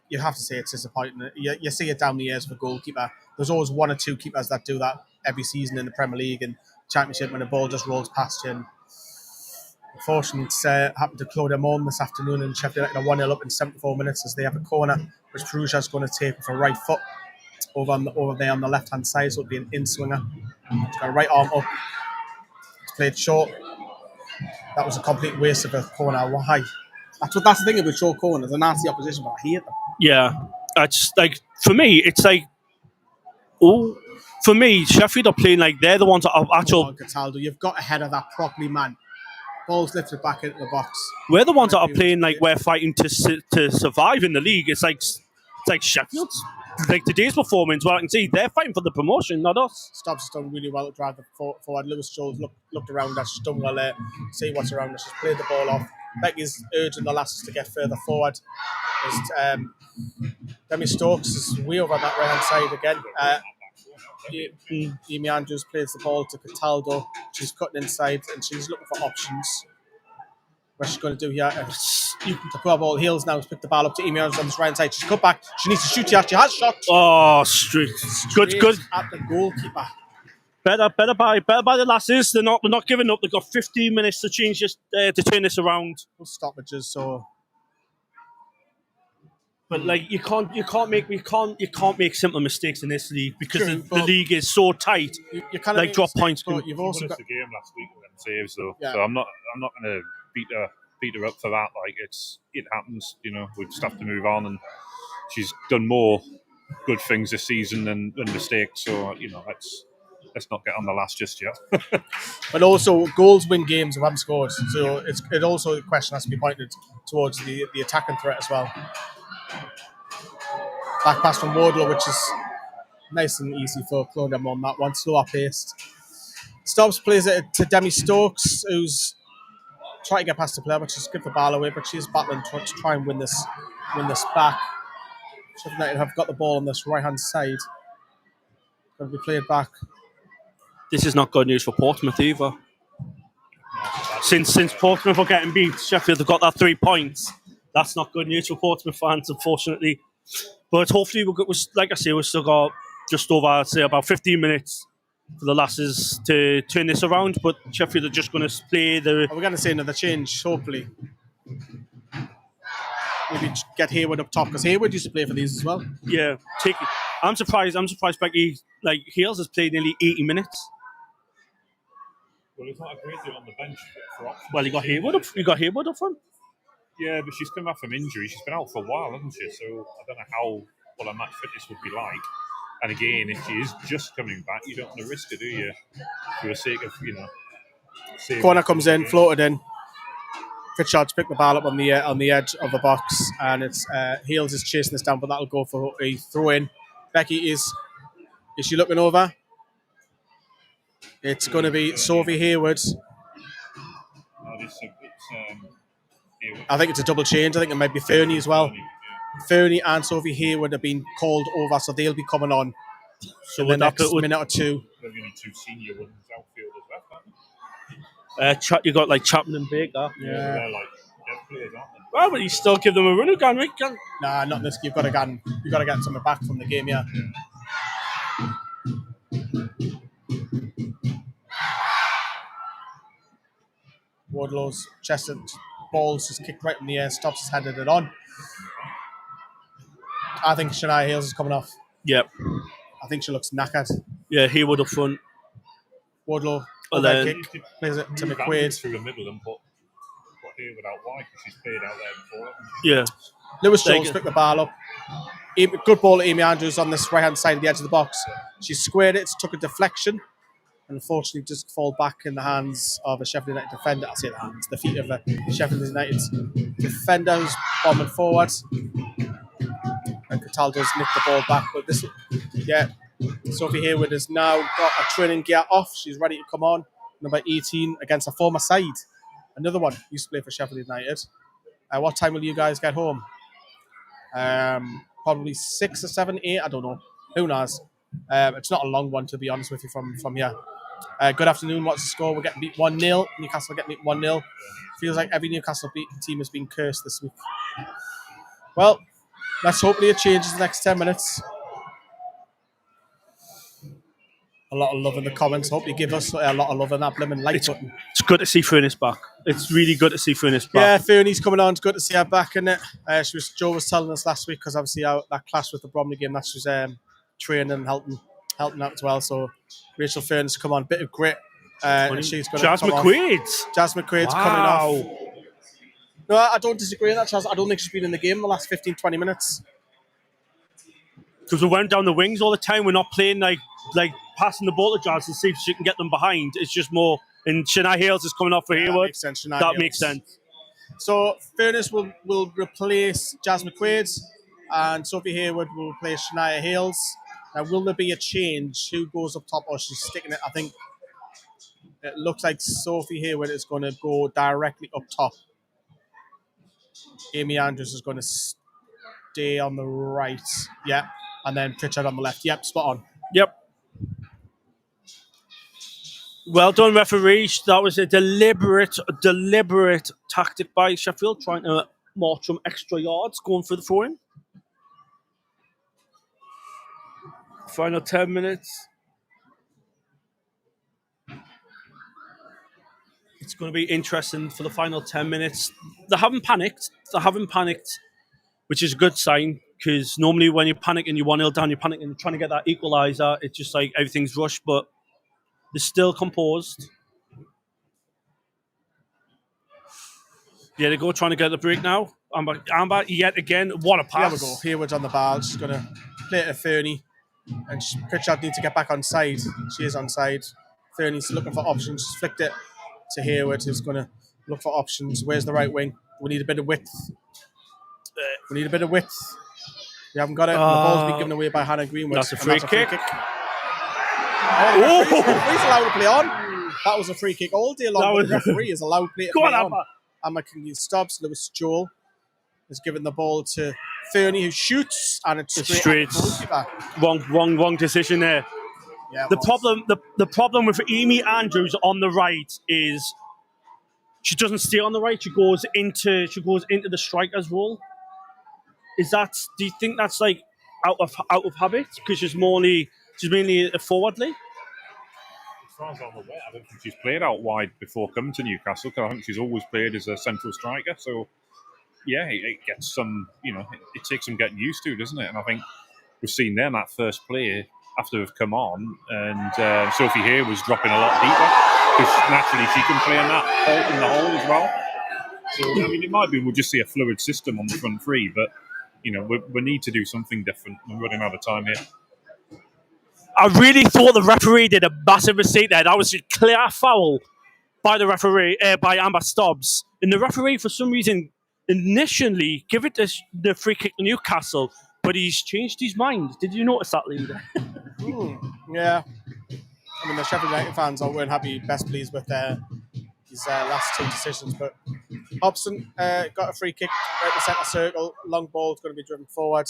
you have to say it's disappointing. You see it down the years of a goalkeeper. There's always one or two keepers that do that every season in the Premier League and Championship when the ball just rolls past you. And unfortunately, it's happened to Claudia Morn this afternoon, and Sheffield United are 1-0 up in 74 minutes as they have a corner, which Perugia's going to take with a right foot over there on the left-hand side, so it'll be an in-swinger. He's got a right arm up. It's played short. That was a complete waste of a corner. Why? That's the thing with short corners. They're nasty opposition, but I hate them.
Yeah. It's for me, it's oh, For me, Sheffield are playing like they're the ones that are
Come
actual.
on, Cataldo, you've got ahead of that properly, man. Ball's lifted back into the box.
We're the ones that are playing like we're fighting to survive in the league. It's like Sheffield's like today's performance. Well, I can see they're fighting for the promotion, not us.
Stubbs has done really well to drive the forward. Lewis Jones looked around her. She's done well there. See what's around her. She's played the ball off. Becky's urging the lasses to get further forward. Demi Stokes is way over on that right hand side again. Amy Andrews plays the ball to Cataldo. She's cutting inside and she's looking for options. What she's going to do here to put her ball heels now to pick the ball up to Amy Andrews on this right hand side. She's cut back. She needs to shoot here. She has shot.
Oh, straight. Good.
At the goalkeeper.
Better by the lasses. They're not giving up. They've got 15 minutes to change this to turn this around.
Stoppages. So.
But like you can't make simple mistakes in this league because the league is so tight.
You kind of
like drop points.
You've also got
the game last week with them saves though,
yeah.
So I'm not going to beat her up for that. Like it happens, you know. We just have to move on, and she's done more good things this season than mistakes. So you know, let's not get on the last just yet.
But also, goals win games if I'm scored. So it also the question has to be pointed towards the attacking threat as well. Back pass from Wardlow, which is nice and easy for Claudia on that one, slower paced. Stops plays it to Demi Stokes, who's trying to get past the player, but she's given the ball away, but she's battling to try and win this back. Sheffield United have got the ball on this right hand side. Going to be played back.
This is not good news for Portsmouth either. Since Portsmouth are getting beat, Sheffield have got that 3 points. That's not good news for Portsmouth fans, unfortunately. But hopefully, like I say, we've still got just over, I'd say, about 15 minutes for the lasses to turn this around. But Sheffield are just going to play the...
We're going to see another change, hopefully. Maybe get Hayward up top, because Hayward used to play for these as well.
Yeah, take it. I'm surprised Becky, like, Hales has played nearly 80 minutes.
Well, it's not a great deal on the bench for options.
Well, you got Hayward up front.
Yeah, but she's come back from injury. She's been out for a while, hasn't she? So I don't know what her match fitness would be like. And again, if she is just coming back, you don't want to risk it, do you? For the sake of, you know.
Corner comes in, floated in. Pritchard's picked the ball up on the edge of the box, and it's Hales is chasing this down, but that'll go for a throw in. Becky is she looking over? It's going to be Sophie Hayward. I think it's a double change. I think it might be Fernie as well. Fernie and Sophie Hayward have been called over, so they'll be coming on in the next minute or two.
There's only 2 senior women's outfielders left.
You got like Chapman and Baker.
Yeah. They're like players, aren't they?
Well, but you still give them a run again, right?
Nah, not this. You've got to get something back from the game, yeah. Wardlow's chested balls just kicked right in the air, stops his headed it on. I think Shania Hales is coming off.
Yep.
I think she looks knackered.
Yeah, Hayward up front.
Wardlow, overhead kick, plays it to McQuaid.
Through the middle and put Hayward out wide because she's played out there before.
Yeah.
Lewis Jones picked the ball up. Good ball to Amy Andrews on this right-hand side of the edge of the box. She squared it, took a deflection, and unfortunately just fall back in the hands of a Sheffield United defender. I say the feet of a Sheffield United defender who's bombing forward. And Cataldo's nicked the ball back, but Sophie Hayward has now got a training gear off. She's ready to come on. Number 18 against a former side. Another one used to play for Sheffield United. What time will you guys get home? Probably 6 or 7, 8. I don't know. Who knows? It's not a long one, to be honest with you, from here. Good afternoon. What's the score? We're getting beat 1-0. Newcastle getting beat 1-0. Feels like every Newcastle team has been cursed this week. Well, let's hopefully it changes the next 10 minutes. A lot of love in the comments. Hope you give us a lot of love in that blimmin' like button.
It's good to see Furnace back. It's really good to see Furnace back.
Yeah, Fernie's coming on. It's good to see her back in it. Joe was telling us last week, because obviously that clash with the Bramall game, that she was training and helping out as well. So Rachel Furnace come on, bit of grit. She's going
Jazz McQuaid.
Jazz McQuaid's coming off. No, I don't disagree with that, Chaz. I don't think she's been in the game the last 15, 20 minutes.
Because we went down the wings all the time. We're not playing like passing the ball to Jazz and see if she can get them behind. It's just more. And Shania Hales is coming off for
That
Hayward.
makes sense. Shania
That
Hales.
makes sense.
So Furness will replace Jazz McQuaid, and Sophie Hayward will replace Shania Hales. Now, will there be a change? Who goes up top, or she's sticking it? I think it looks like Sophie Hayward is going to go directly up top. Amy Andrews is going to stay on the right. Yeah. And then Pritchard on the left. Yep, spot on.
Yep. Well done, referee. That was a deliberate tactic by Sheffield, trying to march some extra yards, going for the throw-in. Final 10 minutes. It's going to be interesting for the final 10 minutes. They haven't panicked, which is a good sign, because normally when you panic and you're 1-0 down, you're panicking, trying to get that equaliser. It's just like everything's rushed, but they're still composed. Yeah, they go trying to get the break now. Amber, yet again, what a pass.
Here we go. Hayward's on the ball. She's going to play it to Fernie. And Pritchard needs to get back on side. She is on side. Fernie's looking for options. She's flicked it to Hayward, who's going to look for options. Where's the right wing? We need a bit of width. We haven't got it. And the ball's been given away by Hannah Greenwood.
That's a free kick.
Oh, the referee's allowed to play on. That was a free kick all day long. The referee is allowed play to play on. Emma Kingy stops. Lewis Joel has given the ball to Fernie, who shoots, and it's straight.
Wrong decision there.
Yeah,
the problem with Amy Andrews on the right is she doesn't stay on the right. She goes into the striker's role. Do you think that's like out of habit because she's mainly a forwardly?
As far as I'm aware, I don't think she's played out wide before coming to Newcastle, because I think she's always played as a central striker. So, yeah, it gets some, it takes some getting used to, doesn't it? And I think we've seen there in that first play after they've come on, and Sophie Hay was dropping a lot deeper because naturally she can play in the hole as well. So, I mean, it might be we'll just see a fluid system on the front three, but, we need to do something different. We're running out of time here.
I really thought the referee did a massive mistake there. That was a clear foul by the referee, by Amber Stubbs. And the referee, for some reason, initially give it the free kick to Newcastle, but he's changed his mind. Did you notice that, Leader?
Yeah. I mean, the Sheffield United fans weren't best pleased with his last two decisions, but Hobson got a free kick right in the centre circle. Long ball's going to be driven forward.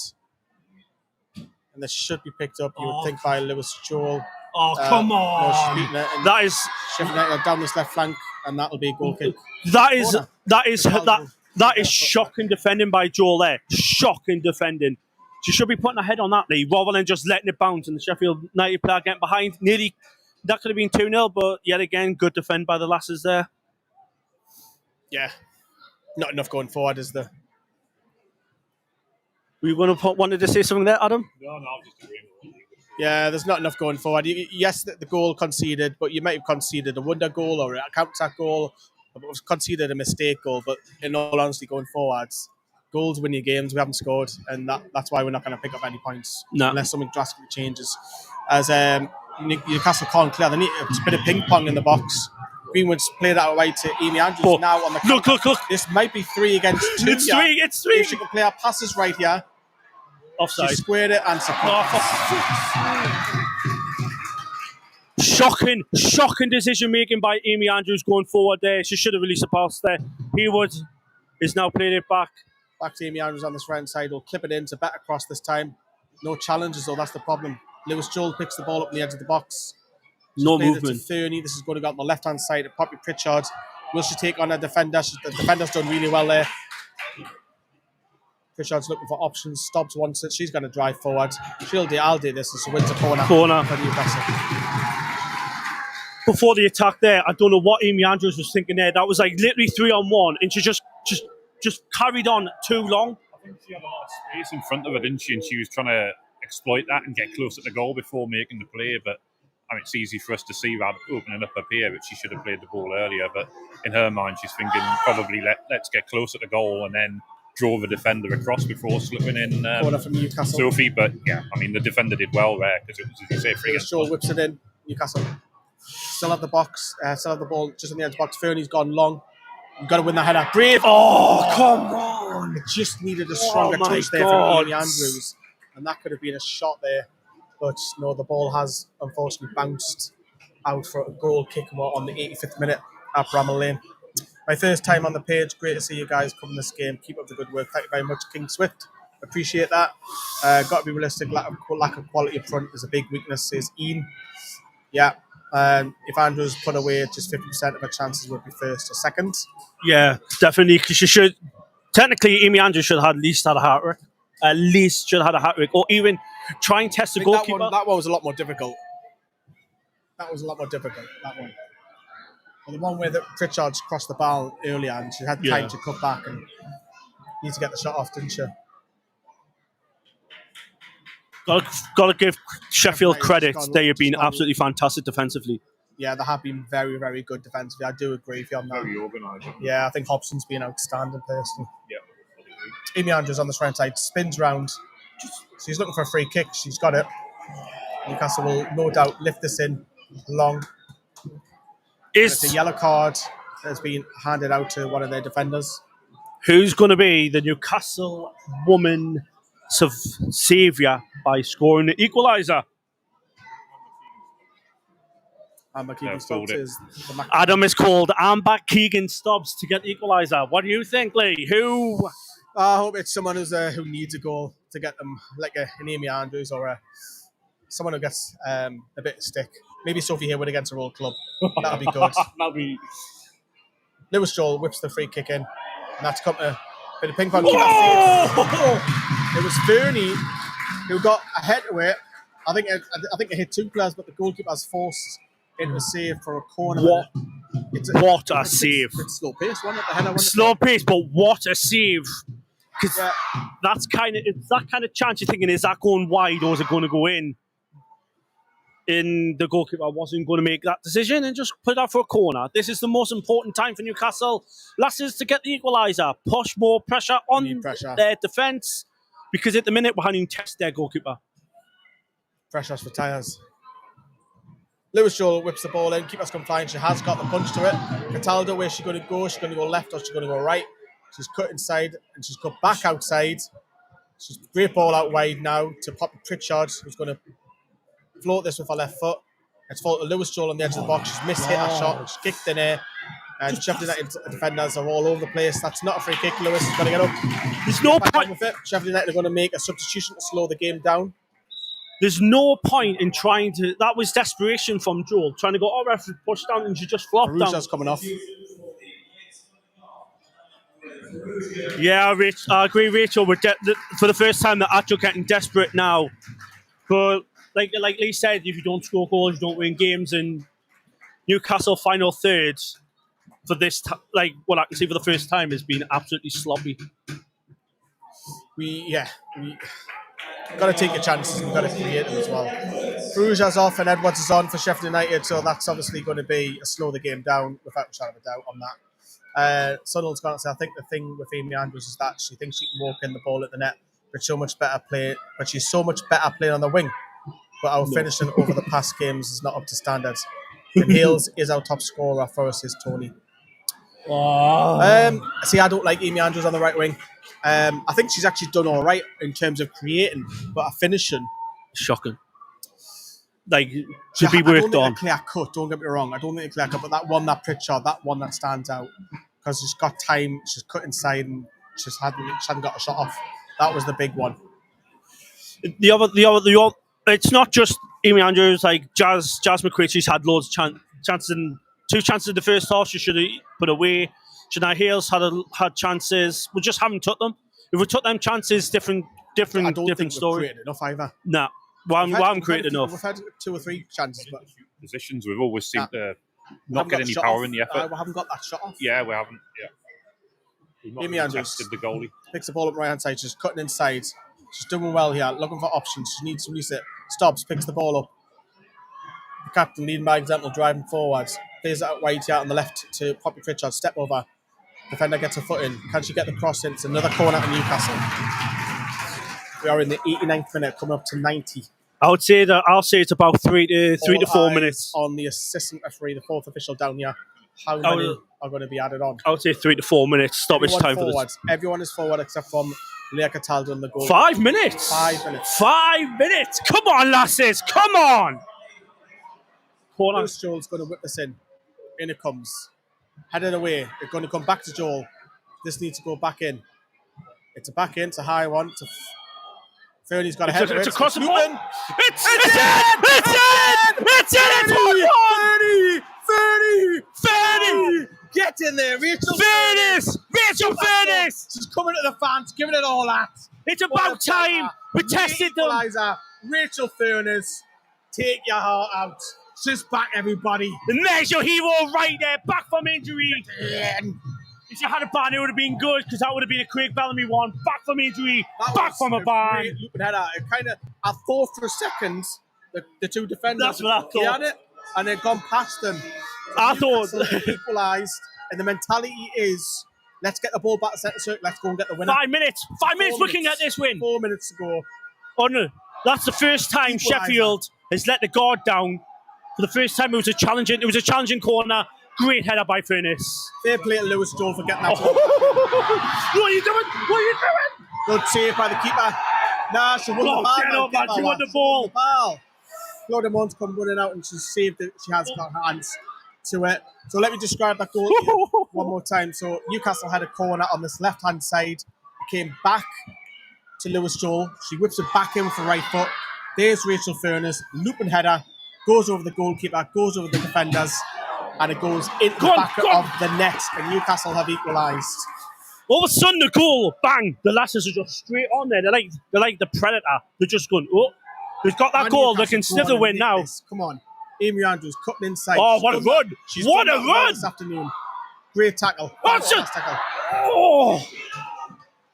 And this should be picked up, you would think, by Lewis Joel.
Oh, come on.
No, she's beaten it.
That is...
Sheffield United down this left flank, and that'll be a goal kick.
That is shocking defending by Joel there. Shocking defending. She should be putting her head on that, Lee, rather than just letting it bounce and the Sheffield United player getting behind. Nearly, that could have been 2-0, but yet again, good defend by the lasses there.
Yeah. Not enough going forward, is there?
We wanted to say something there, Adam?
No, I'm just agreeing with you.
Yeah, there's not enough going forward. Yes, the goal conceded, but you might have conceded a wonder goal or a counter-attack goal, or conceded a mistake goal. But in all honesty, going forwards, goals win your games. We haven't scored, and that's why we're not going to pick up any points unless something drastically changes. As Newcastle can't clear, they need a bit of ping pong in the box. Greenwood's played that away to Amy Andrews now on the counter.
Look.
This might be 3 against 2.
It's 3.
If she can play our passes right here.
Offside.
She squared it and
Shocking decision making by Amy Andrews going forward there. She should have released a pass there. Hayward is now played it back.
Back to Amy Andrews on this right side. Will clip it in to better cross this time. No challenges though, that's the problem. Lewis Joel picks the ball up on the edge of the box.
No movement.
Fernie. This is going to go on the left hand side at Poppy Pritchard. Will she take on a defender? The defender's done really well there. Pritchard's looking for options. Stops wants it. She's going to drive forward. I'll do this. And she wins a corner. For Newcastle.
Before the attack there, I don't know what Amy Andrews was thinking there. That was like literally 3-on-1, and she just carried on too long.
I think she had a lot of space in front of her, didn't she? And she was trying to exploit that and get close at the goal before making the play. But I mean, it's easy for us to see that opening up here, but she should have played the ball earlier. But in her mind, she's thinking probably let's get close at the goal and then drove a defender across before slipping in
Corner from Newcastle.
Sophie. But yeah, I mean, the defender did well there because it was, as you say, free against
Shaw
us.
whips it in. Newcastle still have the box, still have the ball just on the edge of the box. Fernie's gone long. You've got to win the header. Brave.
Oh, come on.
It just needed a stronger
my
touch there
God.
from Amy Andrews. And that could have been a shot there. But no, the ball has unfortunately bounced out for a goal kick on the 85th minute at Bramall Lane. My first time on the page. Great to see you guys covering this game. Keep up the good work. Thank you very much, King Swift. Appreciate that. Got to be realistic. Lack of quality up front is a big weakness, says Ian. Yeah. If Andrews put away just 50% of her chances, would be first or second.
Yeah, definitely. Because she should. Technically, Amy Andrews should have at least had a hat trick. At least should have had a hat trick. Or even try and test the goalkeeper.
That one was a lot more difficult. That one. Well, the one where Pritchard's crossed the ball earlier and she had time to cut back and need to get the shot off, didn't she?
Got to give Sheffield credit. They have been absolutely fantastic defensively.
Yeah, they have been very, very good defensively. I do agree with you on that.
Very organised.
Yeah, I think Hobson's been outstanding personally.
Yeah.
Amy Andrews on the right side spins round. She's looking for a free kick. She's got it. Newcastle will no doubt lift this in long. It's a yellow card that has been handed out to one of their defenders.
Who's going to be the Newcastle woman saviour by scoring the equaliser? Adam is called Amber Keegan Stubbs to get the equaliser. What do you think, Lee? Who?
I hope it's someone who needs a goal to get them, like an Amy Andrews or someone who gets a bit of stick. Maybe Sophie Hayward against her old club. That'll be good.
That'll be.
Lewis Joel whips the free kick in, and that's come to a bit of ping pong. It was Fernie who got ahead of it. I think it hit two players, but the goalkeeper has forced into a save for a corner.
What a save!
It's slow pace, wasn't it? The header,
slow pace, but what a save! Because it's that kind of chance you're thinking, is that going wide or is it going to go in? And the goalkeeper wasn't going to make that decision and just put it out for a corner. This is the most important time for Newcastle. Last is to get the equaliser, push more pressure on their defence, because at the minute we're having to test their goalkeeper.
Pressures for tyres. Lewis Joel whips the ball in. Keeper's compliant. She has got the punch to it. Cataldo, where's she going to go? She's going to go left or she's going to go right. She's cut inside and she's cut back outside. She's great ball out wide now to Poppy Pritchard, who's going to float this with her left foot. It's fault to Lewis Joel on the edge of the box. She's missed hit her shot. She's kicked in air. And Sheffield United defenders are all over the place. That's not a free kick. Lewis is going to get up.
There's no point
with it. Sheffield United are going to make a substitution to slow the game down.
There's no point in trying to. That was desperation from Joel, trying to go, oh, referee, push down, and she just flopped down.
Aruja's coming off.
Yeah, I agree, Rachel. We're for the first time, they're actually getting desperate now. But like Lee said, if you don't score goals, you don't win games. And Newcastle final third for this, what I can see for the first time, has been absolutely sloppy.
We got to take your chances and we've got to create them as well. Bruges off and Edwards is on for Sheffield United, so that's obviously going to be a slow the game down without a shadow of a doubt on that. Sunderland's going to say, I think the thing with Amy Andrews is that she thinks she can walk in the ball at the net, but she's so much better playing on the wing. But our finishing over the past games is not up to standards. And Hales is our top scorer for us, is Tony. See, I don't like Amy Andrews on the right wing. I think she's actually done all right in terms of creating, but her finishing,
shocking. Should be worked on.
Clear cut. Don't get me wrong. I don't think a clear cut, but that one that stands out because she's got time. She's cut inside and she hadn't got a shot off. That was the big one.
The other. It's not just Amy Andrews. Like Jazz McQuaid, she's had loads of chances. Two chances in the first half. She should have put away. Shania Hales had chances. We just haven't took them. If we took them chances, different story.
I don't think we've created enough either.
Nah, we haven't created enough.
We've had 2 or 3 chances, but
positions we've always seemed to not get any power in the effort.
We haven't got that shot off.
Yeah, we haven't. Yeah.
Amy Andrews
the goalie.
Picks the ball up right hand side. She's cutting inside. She's doing well here. Looking for options. She needs to release it. Stops. Picks the ball up. The captain leading by example, driving forwards. Plays it out wide here on the left to Poppy Pritchard. Step over. Defender gets a foot in. Can she get the cross in? It's another corner to Newcastle. We are in the 89th minute, coming up to 90.
I'll say it's about 3 to 4
eyes
minutes.
On the assistant referee, the fourth official down here. How many are going to be added on?
I would say 3 to 4 minutes stoppage time
forward.
for this.
Everyone is forward except from Leah Cataldo and the goal.
5 minutes.
5 minutes.
5 minutes. Come on, lasses. Come on. Corner.
Lewis Joel's going to whip this in. In it comes. Headed away. It's going to come back to Joel. This needs to go back in. It's a back in. It's a high one. Fernie's got a head.
It's across the ball.
It's in!
It's in! It's
30! Get in there, Rachel
Furness! Rachel Furness!
She's coming to the fans, giving it all that.
It's about time we tested them.
Rachel Furness, take your heart out. She's back, everybody.
And there's your hero right there, back from injury. If you had a ban, it would have been good because that would have been a Craig Bellamy one. Back from injury, back from a ban.
I thought for a second the two defenders.
That's what I thought.
Had it, and they'd gone past them.
I thought
equalised, and the mentality is let's get the ball back to centre circle. Let's go and get the winner.
5 minutes. 5 minutes looking at this win.
4 minutes to go.
Oh no, that's the first time Sheffield has let the guard down. For the first time, it was a challenging corner. Great header by Furness.
Fair play to Lewis Joel for getting that.
What are you doing? What are you doing?
Good save by the keeper. Nah, she won the ball.
Get up, man. She won the ball.
Claudia Mons come running out and she saved it. She has got hands to it. So let me describe that goal one more time. So Newcastle had a corner on this left-hand side. It came back to Lewis Joel. She whips it back in with the right foot. There's Rachel Furness. Looping header. Goes over the goalkeeper. Goes over the defenders. And it goes into the back of the net. And Newcastle have equalised.
All of a sudden, the goal, bang! The lasses are just straight on there. They're like the Predator. They're just going, oh, they've got that goal. They can still the win now.
Come on. Amy Andrews cutting inside.
Oh, what a run! What a run!
This afternoon. Great tackle.
Tackle. Oh,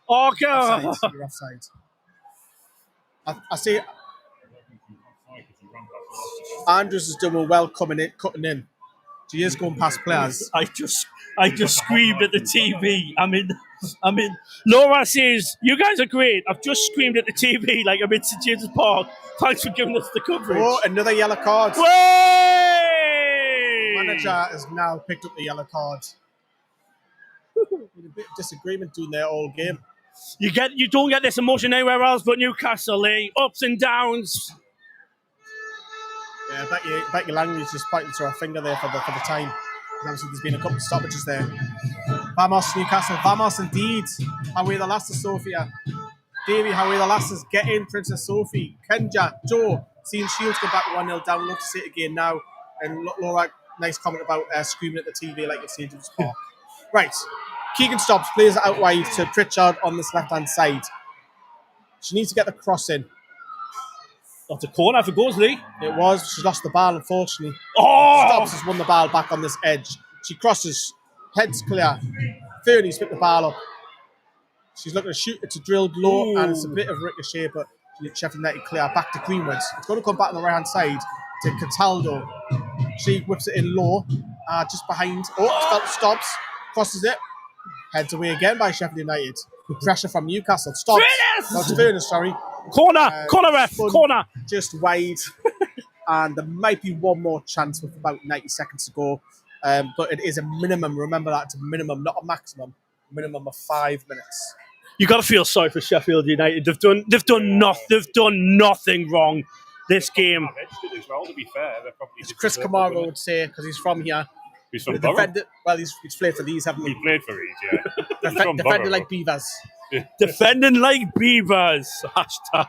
God.
You're offside. I see Andrews is doing well cutting in. She is going past players.
I just screamed at the TV. I mean, Laura says, you guys are great. I've just screamed at the TV like I'm in St James's Park. Thanks for giving us the coverage.
Oh, another yellow card.
Way!
Manager has now picked up the yellow card. A bit of disagreement doing there all game.
You don't get this emotion anywhere else but Newcastle, eh? Ups and downs.
Yeah, Becky Langley's just pointing to her finger there for the time. Obviously, there's been a couple of stoppages there. Vamos, Newcastle. Vamos, indeed. Away the last of Sophia. Davey, away the last is get in, Princess Sophie. Kenja, Joe, seeing Shields go back 1-0 down. Love to see it again now. And Laura, nice comment about screaming at the TV like you've seen to the sport. Right. Keegan stops, plays it out wide to Pritchard on this left-hand side. She needs to get the cross in.
That's a corner for Gosley.
It was. She's lost the ball, unfortunately.
Oh!
Stops has won the ball back on this edge. She crosses. Heads clear. Fernie's picked the ball up. She's looking to shoot. It's a drilled low, and it's a bit of ricochet, but Sheffield United clear. Back to Greenwood. It's going to come back on the right-hand side to Cataldo. She whips it in low, just behind. Stops. Crosses it. Heads away again by Sheffield United. Pressure from Newcastle. Stops. Furness, sorry.
Corner ref, corner.
Just wide. And there might be one more chance with about 90 seconds to go. But it is a minimum. Remember that, it's a minimum, not a maximum. Minimum of 5 minutes.
You got to feel sorry for Sheffield United. They've done nothing wrong this game.
As well, to be fair,
it's Chris Camaro would say, because he's from here.
He's from Borough.
Well, he's played for these, haven't he?
He played for these, yeah.
Defended like beavers.
Defending like beavers. Hashtag.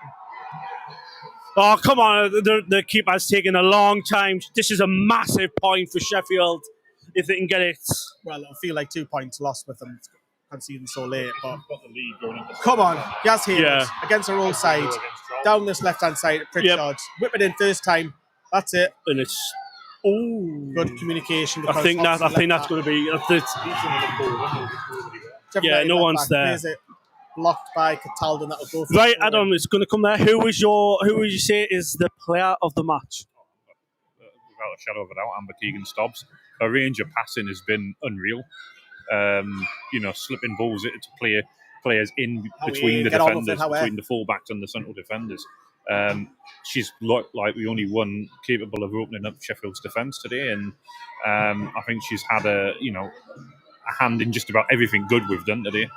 Oh, come on. The keeper's taking a long time. This is a massive point for Sheffield if they can get it.
Well, it'll feel like 2 points lost with them conceding so late. But come on. Gaz Hayward against her own side. Down this left-hand side at Pritchard. Whip it in first time. That's it.
And it's...
good communication.
I think that's going to be... no one's there.
It blocked by Cataldo, and that'll go for
right, Adam, it's going to come there. Who would you say is the player of the match?
Without a shadow of a doubt, Amber Keegan-Stobbs. Her range of passing has been unreal. slipping balls to players in
Howie,
between the
get on with it,
defenders,
Howie.
between the fullbacks and the central defenders. She's looked like the only one capable of opening up Sheffield's defence today, and I think she's had a hand in just about everything good we've done today.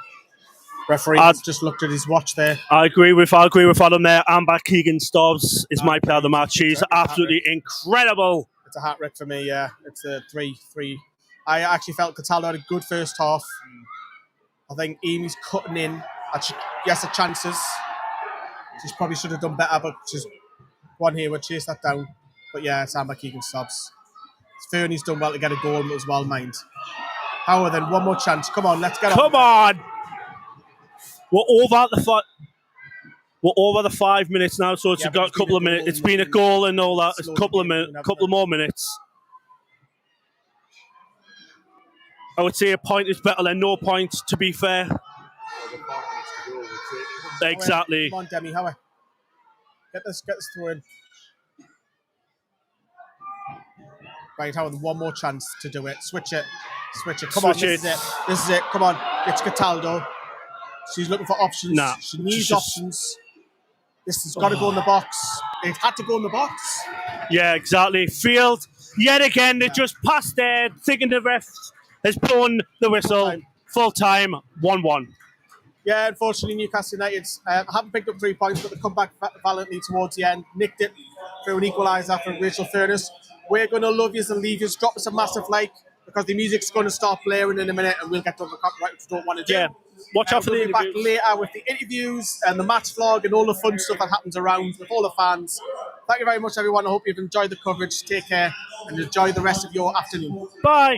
Referee has just looked at his watch there.
I agree with Adam there. Amber Keegan-Stubbs is my player of the match. She's absolutely incredible.
It's a hat trick for me. Yeah, it's a 3-3. I actually felt Cataldo had a good first half. I think Amy's cutting in. Yes, the chances. She probably should have done better, but she's one here. We'll chase that down. But yeah, it's Amber Keegan-Stubbs. Fernie's done well to get a goal as well, mind. Howard, then one more chance. Come on, let's get on.
Come on. We're over the 5 minutes now, so it's got a couple of minutes. It's been a goal and all that. It's a couple of more minutes. I would say a point is better than no points, to be fair. Exactly.
Come on, Demi, Howard. Get this through in. Right, Howard, one more chance to do it. Switch it. Come on, this is it. Come on, it's Cataldo. She's looking for options. She needs options. This has got to go in the box. It had to go in the box.
Yeah, exactly. Field, yet again, they just passed there, thinking the ref has blown the whistle. Full time, 1-1.
Yeah, unfortunately, Newcastle United haven't picked up 3 points, but they come back valiantly towards the end. Nicked it through an equaliser from Rachel Furness. We're going to love yous and leave yous. Drop us a massive like, because the music's going to start blaring in a minute, and we'll get to the copyright, which we don't want to do.
Yeah, watch out for the
interviews. We'll be back later with the interviews and the match vlog and all the fun stuff that happens around with all the fans. Thank you very much, everyone. I hope you've enjoyed the coverage. Take care and enjoy the rest of your afternoon.
Bye.